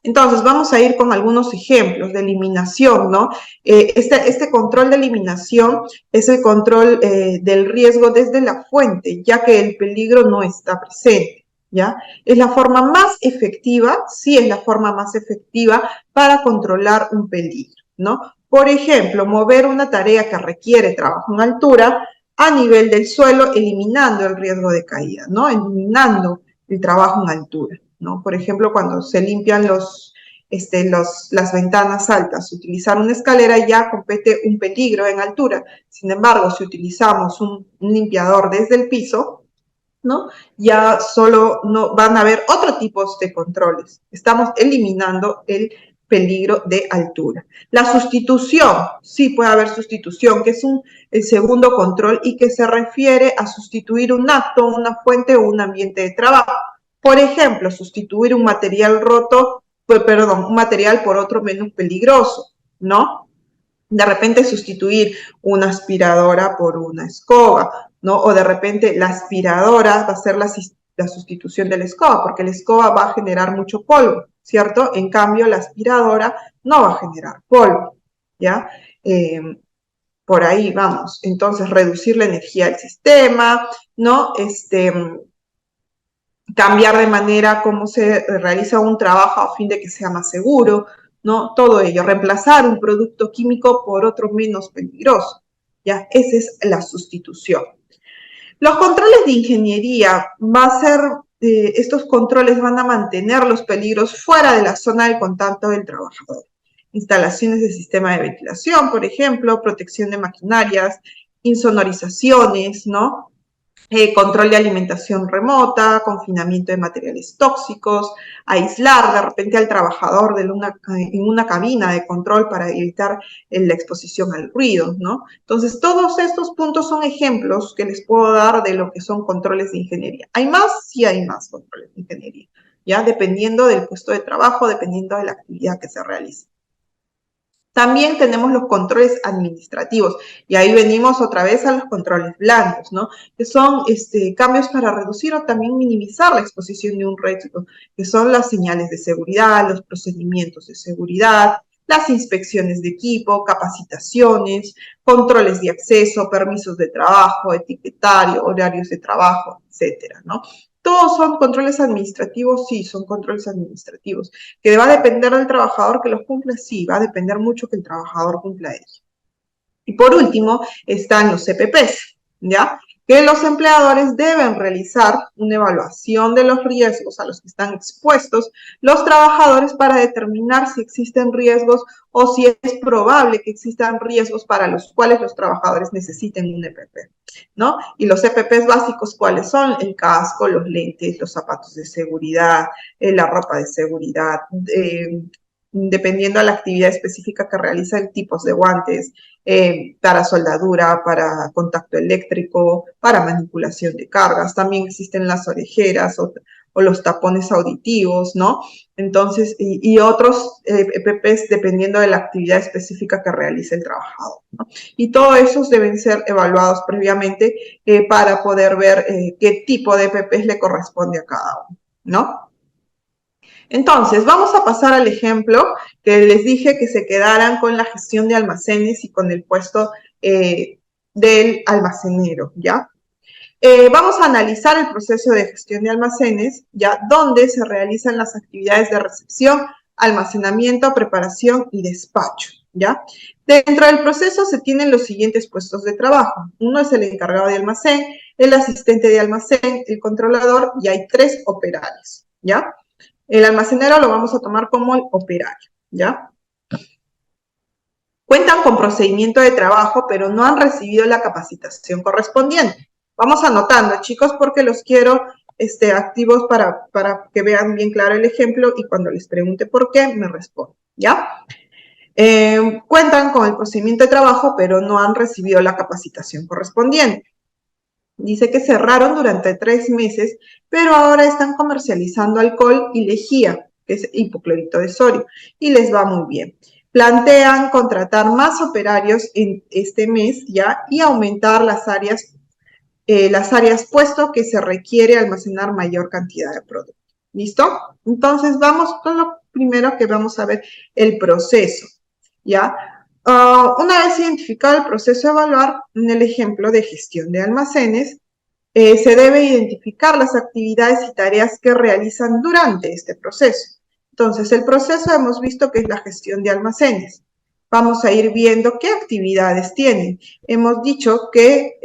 Entonces, vamos a ir con algunos ejemplos de eliminación, ¿no? Este control de eliminación es el control del riesgo desde la fuente, ya que el peligro no está presente, ¿ya? Es la forma más efectiva, sí es la forma más efectiva para controlar un peligro, ¿no? Por ejemplo, mover una tarea que requiere trabajo en altura a nivel del suelo, eliminando el riesgo de caída, ¿no? Eliminando el trabajo en altura, ¿no? Por ejemplo, cuando se limpian las ventanas altas, utilizar una escalera ya compete un peligro en altura. Sin embargo, si utilizamos un limpiador desde el piso, ¿no? Ya solo no, van a haber otros tipos de controles. Estamos eliminando el peligro de altura. La sustitución, sí puede haber sustitución, que es el segundo control y que se refiere a sustituir un acto, una fuente o un ambiente de trabajo. Por ejemplo, sustituir un material un material por otro menos peligroso, ¿no? De repente sustituir una aspiradora por una escoba, ¿no? O de repente la aspiradora va a ser la sustitución de la escoba, porque la escoba va a generar mucho polvo, ¿cierto? En cambio, la aspiradora no va a generar polvo, ¿ya? Por ahí vamos. Entonces, reducir la energía del sistema, ¿no? Cambiar de manera cómo se realiza un trabajo a fin de que sea más seguro, ¿no? Todo ello, reemplazar un producto químico por otro menos peligroso, ¿ya? Esa es la sustitución. Los controles de ingeniería estos controles van a mantener los peligros fuera de la zona de contacto del trabajador. Instalaciones de sistema de ventilación, por ejemplo, protección de maquinarias, insonorizaciones, ¿no? Control de alimentación remota, confinamiento de materiales tóxicos, aislar de repente al trabajador en una cabina de control para evitar la exposición al ruido, ¿no? Entonces, todos estos puntos son ejemplos que les puedo dar de lo que son controles de ingeniería. ¿Hay más? Sí hay más controles de ingeniería, ¿ya? Dependiendo del puesto de trabajo, dependiendo de la actividad que se realice. También tenemos los controles administrativos, y ahí venimos otra vez a los controles blandos, ¿no? Que son cambios para reducir o también minimizar la exposición de un riesgo, que son las señales de seguridad, los procedimientos de seguridad, las inspecciones de equipo, capacitaciones, controles de acceso, permisos de trabajo, etiquetario, horarios de trabajo, etcétera, ¿no? Todos son controles administrativos, sí, son controles administrativos. ¿Que va a depender del trabajador que los cumpla? Sí, va a depender mucho que el trabajador cumpla ellos. Y por último, están los CPPs, ¿ya? Que los empleadores deben realizar una evaluación de los riesgos a los que están expuestos los trabajadores para determinar si existen riesgos o si es probable que existan riesgos para los cuales los trabajadores necesiten un EPP, ¿no? Y los EPPs básicos, ¿cuáles son? El casco, los lentes, los zapatos de seguridad, la ropa de seguridad, dependiendo de la actividad específica que realizan, tipos de guantes, para soldadura, para contacto eléctrico, para manipulación de cargas. También existen las orejeras o los tapones auditivos, ¿no? Entonces, y otros EPPs dependiendo de la actividad específica que realice el trabajador, ¿no? Y todos esos deben ser evaluados previamente para poder ver qué tipo de EPPs le corresponde a cada uno, ¿no? Entonces, vamos a pasar al ejemplo que les dije que se quedaran con la gestión de almacenes y con el puesto del almacenero, ¿ya? Vamos a analizar el proceso de gestión de almacenes, ¿ya? Donde se realizan las actividades de recepción, almacenamiento, preparación y despacho, ¿ya? Dentro del proceso se tienen los siguientes puestos de trabajo. Uno es el encargado de almacén, el asistente de almacén, el controlador, y hay 3 operarios, ¿ya? El almacenero lo vamos a tomar como el operario, ¿ya? Cuentan con procedimiento de trabajo, pero no han recibido la capacitación correspondiente. Vamos anotando, chicos, porque los quiero activos para que vean bien claro el ejemplo y cuando les pregunte por qué, me responden, ¿ya? Cuentan con el procedimiento de trabajo, pero no han recibido la capacitación correspondiente. Dice que cerraron durante 3 meses, pero ahora están comercializando alcohol y lejía, que es hipoclorito de sodio, y les va muy bien. Plantean contratar más operarios en este mes ya y aumentar las áreas puesto que se requiere almacenar mayor cantidad de producto. ¿Listo? Entonces vamos con lo primero que vamos a ver, el proceso, ¿ya? Una vez identificado el proceso a evaluar, en el ejemplo de gestión de almacenes, se debe identificar las actividades y tareas que realizan durante este proceso. Entonces, el proceso hemos visto que es la gestión de almacenes. Vamos a ir viendo qué actividades tienen. Hemos dicho que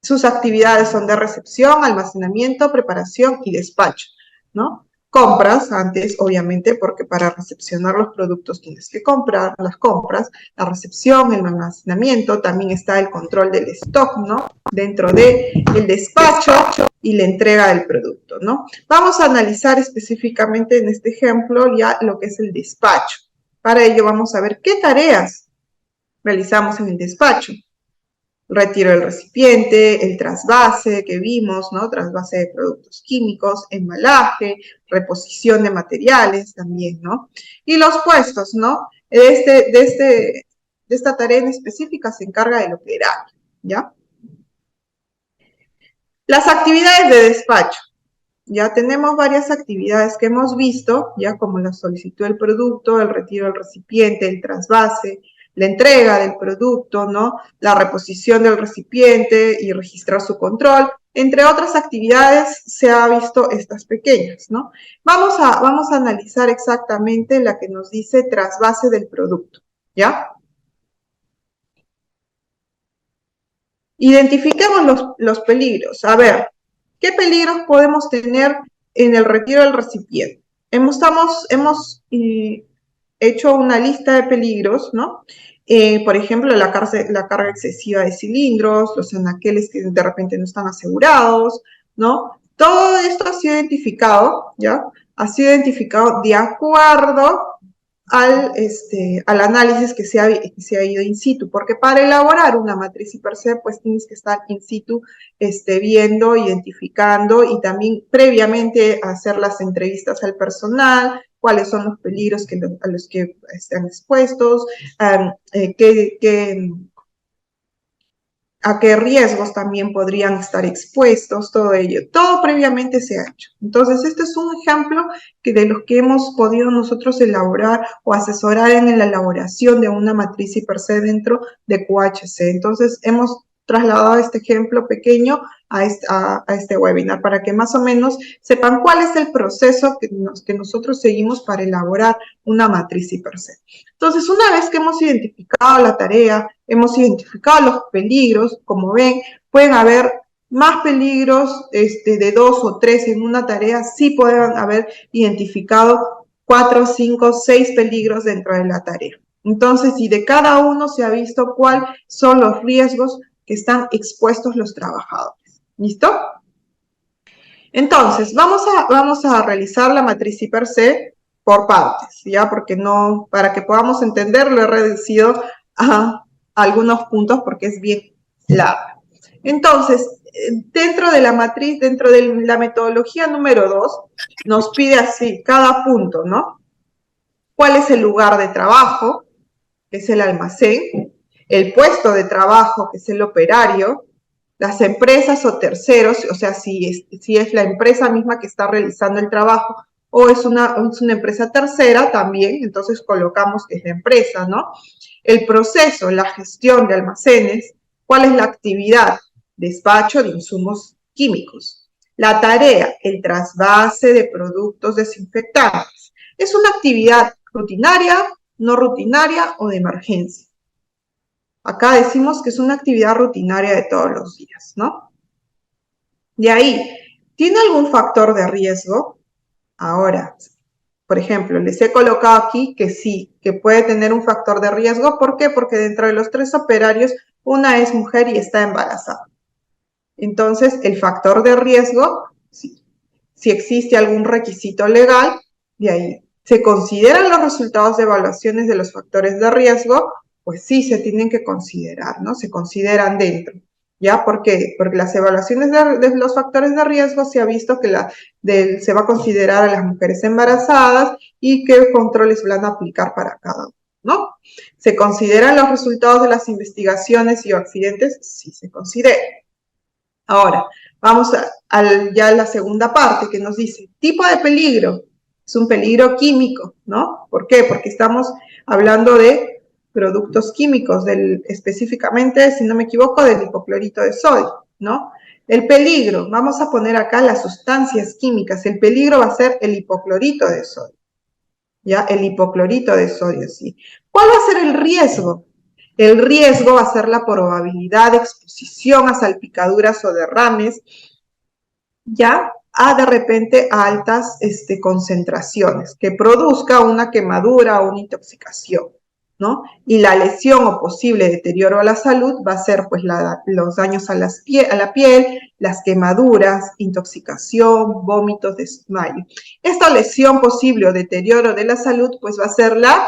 sus actividades son de recepción, almacenamiento, preparación y despacho, ¿no? Compras antes, obviamente, porque para recepcionar los productos tienes que comprar las compras, la recepción, el almacenamiento, también está el control del stock, ¿no? Dentro del despacho y la entrega del producto, ¿no? Vamos a analizar específicamente en este ejemplo ya lo que es el despacho. Para ello vamos a ver qué tareas realizamos en el despacho. Retiro del recipiente, el trasvase que vimos, ¿no? Trasvase de productos químicos, embalaje, reposición de materiales también, ¿no? Y los puestos, ¿no? De esta tarea en específica se encarga el operario, ¿ya? Las actividades de despacho. Ya tenemos varias actividades que hemos visto, ya como la solicitud del producto, el retiro del recipiente, el trasvase, la entrega del producto, ¿no? La reposición del recipiente y registrar su control. Entre otras actividades se ha visto estas pequeñas, ¿no? Vamos a analizar exactamente la que nos dice trasvase del producto, ¿ya? Identifiquemos los peligros. A ver, ¿qué peligros podemos tener en el retiro del recipiente? Hemos hecho una lista de peligros, ¿no? Por ejemplo, la carga excesiva de cilindros, los anaqueles que de repente no están asegurados, ¿no? Todo esto ha sido identificado, ¿ya? Ha sido identificado de acuerdo al análisis que se ha ido in situ, porque para elaborar una matriz IPRC, pues tienes que estar in situ viendo, identificando y también previamente hacer las entrevistas al personal, cuáles son los peligros a los que están expuestos, a qué riesgos también podrían estar expuestos, todo ello. Todo previamente se ha hecho. Entonces, este es un ejemplo de los que hemos podido nosotros elaborar o asesorar en la elaboración de una matriz IPRC dentro de QHC. Entonces, hemos trasladado este ejemplo pequeño a este webinar para que más o menos sepan cuál es el proceso que nosotros seguimos para elaborar una matriz IPRC. Entonces, una vez que hemos identificado la tarea, hemos identificado los peligros, como ven, pueden haber más peligros de 2 o 3 en una tarea, sí pueden haber identificado 4, 5, 6 peligros dentro de la tarea. Entonces, y de cada uno se ha visto cuáles son los riesgos que están expuestos los trabajadores. ¿Listo? Entonces, vamos a realizar la matriz IPRC por partes, ¿ya? Porque no, para que podamos entenderlo, he reducido a algunos puntos porque es bien larga. Entonces, dentro de la matriz, dentro de la metodología número 2, nos pide así, cada punto, ¿no? ¿Cuál es el lugar de trabajo? Que es el almacén, el puesto de trabajo, que es el operario, las empresas o terceros, o sea, si es la empresa misma que está realizando el trabajo o es una empresa tercera también, entonces colocamos que es la empresa, ¿no? El proceso, la gestión de almacenes, ¿cuál es la actividad? Despacho de insumos químicos. La tarea, el trasvase de productos desinfectantes. Es una actividad rutinaria, no rutinaria o de emergencia. Acá decimos que es una actividad rutinaria de todos los días, ¿no? De ahí, ¿tiene algún factor de riesgo? Ahora, por ejemplo, les he colocado aquí que sí, que puede tener un factor de riesgo. ¿Por qué? Porque dentro de los 3 operarios, una es mujer y está embarazada. Entonces, el factor de riesgo, sí. Si existe algún requisito legal, de ahí. ¿Se consideran los resultados de evaluaciones de los factores de riesgo? Pues sí, se tienen que considerar, ¿no? Se consideran dentro. ¿Ya? ¿Por qué? Porque las evaluaciones de los factores de riesgo se ha visto que se va a considerar a las mujeres embarazadas y qué controles van a aplicar para cada uno, ¿no? ¿Se consideran los resultados de las investigaciones y accidentes? Sí, se considera. Ahora, vamos ya a la segunda parte que nos dice, tipo de peligro, es un peligro químico, ¿no? ¿Por qué? Porque estamos hablando de productos químicos, específicamente, si no me equivoco, del hipoclorito de sodio, ¿no? El peligro, vamos a poner acá las sustancias químicas, el peligro va a ser el hipoclorito de sodio, ¿ya? El hipoclorito de sodio, sí. ¿Cuál va a ser el riesgo? El riesgo va a ser la probabilidad de exposición a salpicaduras o derrames, ya de repente a altas concentraciones, que produzca una quemadura o una intoxicación, ¿no? Y la lesión o posible deterioro a la salud va a ser pues los daños a la piel, las quemaduras, intoxicación, vómitos, desmayo. Esta lesión posible o deterioro de la salud pues va a ser la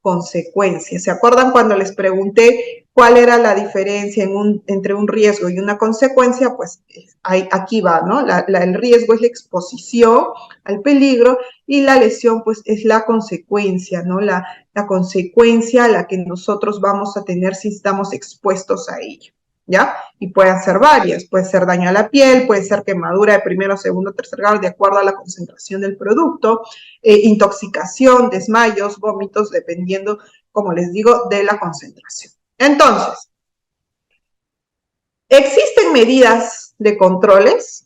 consecuencia. ¿Se acuerdan cuando les pregunté cuál era la diferencia entre un riesgo y una consecuencia? Pues aquí va, ¿no? El riesgo es la exposición al peligro y la lesión pues es la consecuencia, ¿no? La consecuencia a la que nosotros vamos a tener si estamos expuestos a ello, ¿ya? Y pueden ser varias, puede ser daño a la piel, puede ser quemadura de primero, segundo, tercer grado, de acuerdo a la concentración del producto, intoxicación, desmayos, vómitos, dependiendo, como les digo, de la concentración. Entonces, ¿existen medidas de controles?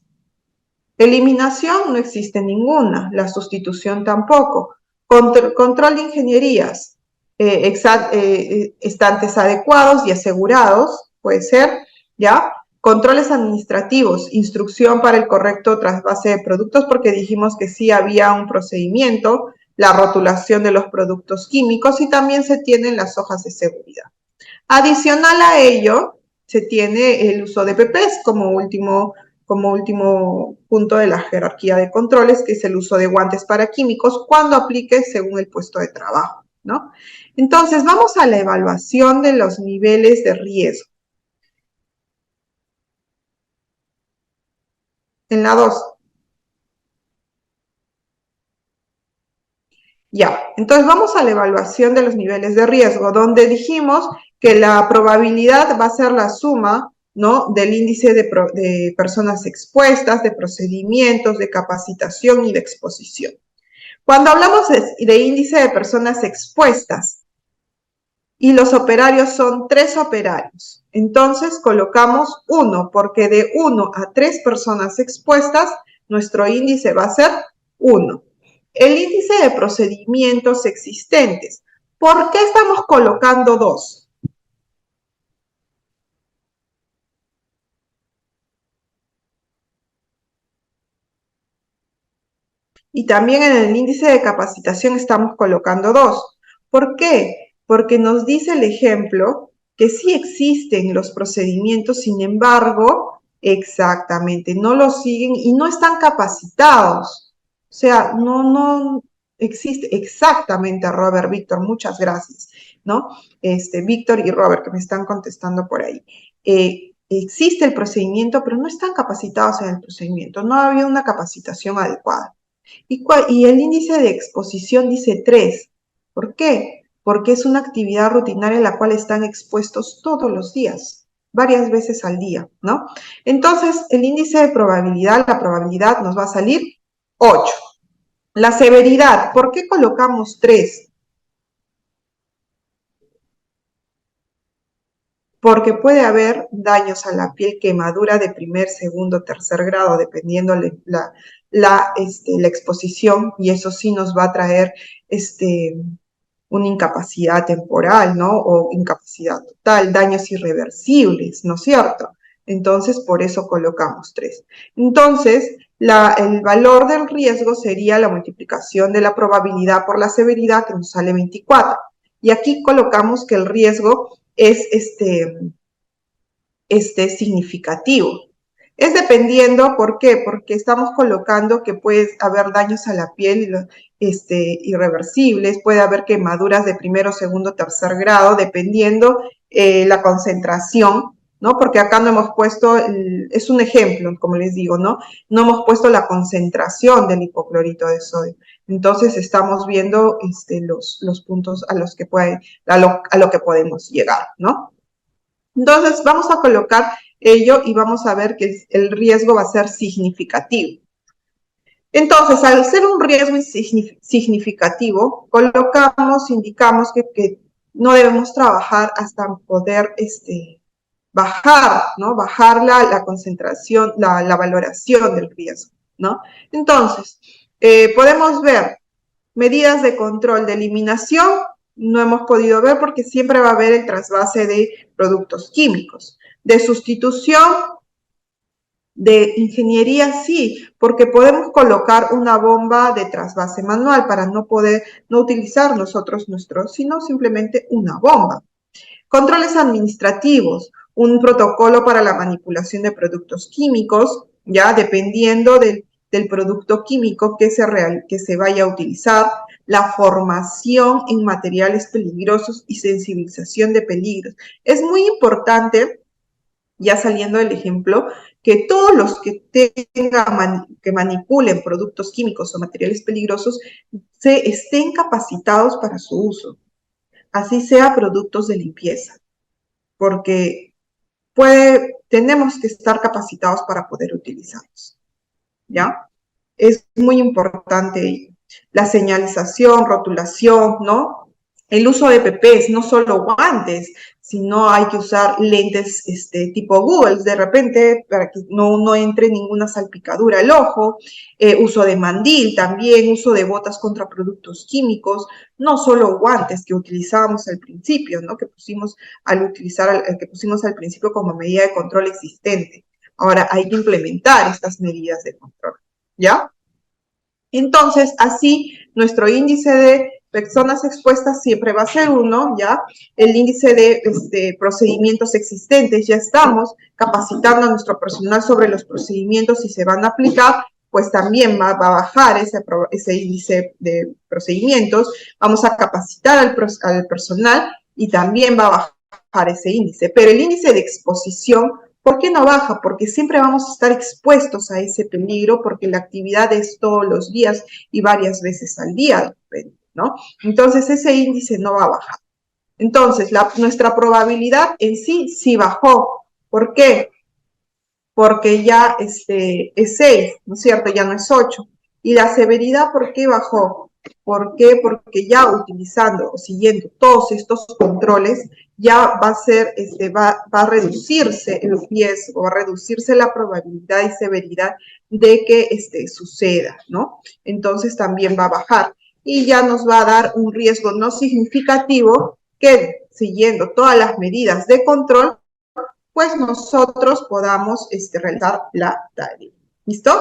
Eliminación no existe ninguna, la sustitución tampoco. Control de ingenierías, estantes adecuados y asegurados, puede ser, ¿ya? Controles administrativos, instrucción para el correcto trasvase de productos, porque dijimos que sí había un procedimiento la rotulación de los productos químicos y también se tienen las hojas de seguridad. Adicional a ello, se tiene el uso de PPs como último punto de la jerarquía de controles, que es el uso de guantes para químicos cuando aplique según el puesto de trabajo, ¿no? Entonces, vamos a la evaluación de los niveles de riesgo. En la 2. Ya, entonces vamos a la evaluación de los niveles de riesgo, donde dijimos que la probabilidad va a ser la suma, ¿no?, del índice de personas expuestas, de procedimientos, de capacitación y de exposición. Cuando hablamos de índice de personas expuestas y los operarios son 3 operarios, entonces colocamos 1, porque de 1 a 3 personas expuestas, nuestro índice va a ser 1. El índice de procedimientos existentes. ¿Por qué estamos colocando 2? Y también en el índice de capacitación estamos colocando 2. ¿Por qué? Porque nos dice el ejemplo que sí existen los procedimientos, sin embargo, exactamente, no los siguen y no están capacitados. O sea, no existe exactamente, Robert, Víctor, muchas gracias, ¿no? Víctor y Robert, que me están contestando por ahí. Existe el procedimiento, pero no están capacitados en el procedimiento, no ha habido una capacitación adecuada. Y el índice de exposición dice 3. ¿Por qué? Porque es una actividad rutinaria en la cual están expuestos todos los días, varias veces al día, ¿no? Entonces, el índice de probabilidad, la probabilidad nos va a salir 8. La severidad, ¿por qué colocamos 3? Porque puede haber daños a la piel, quemadura de primer, segundo, tercer grado, dependiendo la exposición, y eso sí nos va a traer una incapacidad temporal, ¿no? O incapacidad total, daños irreversibles, ¿no es cierto? Entonces, por eso colocamos 3. Entonces, el valor del riesgo sería la multiplicación de la probabilidad por la severidad, que nos sale 24. Y aquí colocamos que el riesgo es significativo. Es dependiendo, ¿por qué? Porque estamos colocando que puede haber daños a la piel irreversibles, puede haber quemaduras de primero, segundo, tercer grado, dependiendo la concentración, ¿no? Porque acá no hemos puesto, es un ejemplo, como les digo, ¿no? No hemos puesto la concentración del hipoclorito de sodio. Entonces estamos viendo los puntos a los que a lo que podemos llegar, ¿no? Entonces, vamos a colocar ello y vamos a ver que el riesgo va a ser significativo. Entonces, al ser un riesgo significativo, indicamos que no debemos trabajar hasta poder bajar, ¿no? Bajar la concentración, la valoración del riesgo, ¿no? Entonces, podemos ver medidas de control de eliminación, no hemos podido ver porque siempre va a haber el trasvase de productos químicos. De sustitución, de ingeniería sí, porque podemos colocar una bomba de trasvase manual para no utilizar nosotros sino simplemente una bomba. Controles administrativos, un protocolo para la manipulación de productos químicos, ya dependiendo del producto químico que se vaya a utilizar, la formación en materiales peligrosos y sensibilización de peligros. Es muy importante, ya saliendo del ejemplo, que todos los que que manipulen productos químicos o materiales peligrosos estén capacitados para su uso, así sea productos de limpieza, porque tenemos que estar capacitados para poder utilizarlos, ¿ya? Es muy importante la señalización, rotulación, ¿no? El uso de PPs, no solo guantes, sino hay que usar lentes tipo Google, de repente, para que no entre ninguna salpicadura al ojo, uso de mandil también, uso de botas contra productos químicos, no solo guantes que utilizábamos al principio, ¿no? Que pusimos al principio como medida de control existente. Ahora hay que implementar estas medidas de control, ¿ya? Entonces, así, nuestro índice de personas expuestas siempre va a ser 1, ¿ya? El índice de procedimientos existentes, ya estamos capacitando a nuestro personal sobre los procedimientos si se van a aplicar, pues también va a bajar ese índice de procedimientos, vamos a capacitar al personal y también va a bajar ese índice, pero el índice de exposición, ¿por qué no baja? Porque siempre vamos a estar expuestos a ese peligro, porque la actividad es todos los días y varias veces al día, ¿no? Entonces ese índice no va a bajar. Entonces, nuestra probabilidad en sí bajó. ¿Por qué? Porque ya es 6, ¿no es cierto? Ya no es 8. Y la severidad, ¿por qué bajó? ¿Por qué? Porque ya utilizando o siguiendo todos estos controles, ya va a ser, va a reducirse el riesgo, va a reducirse la probabilidad y severidad de que suceda, ¿no? Entonces también va a bajar y ya nos va a dar un riesgo no significativo que siguiendo todas las medidas de control pues nosotros podamos realizar la tarea. ¿Listo?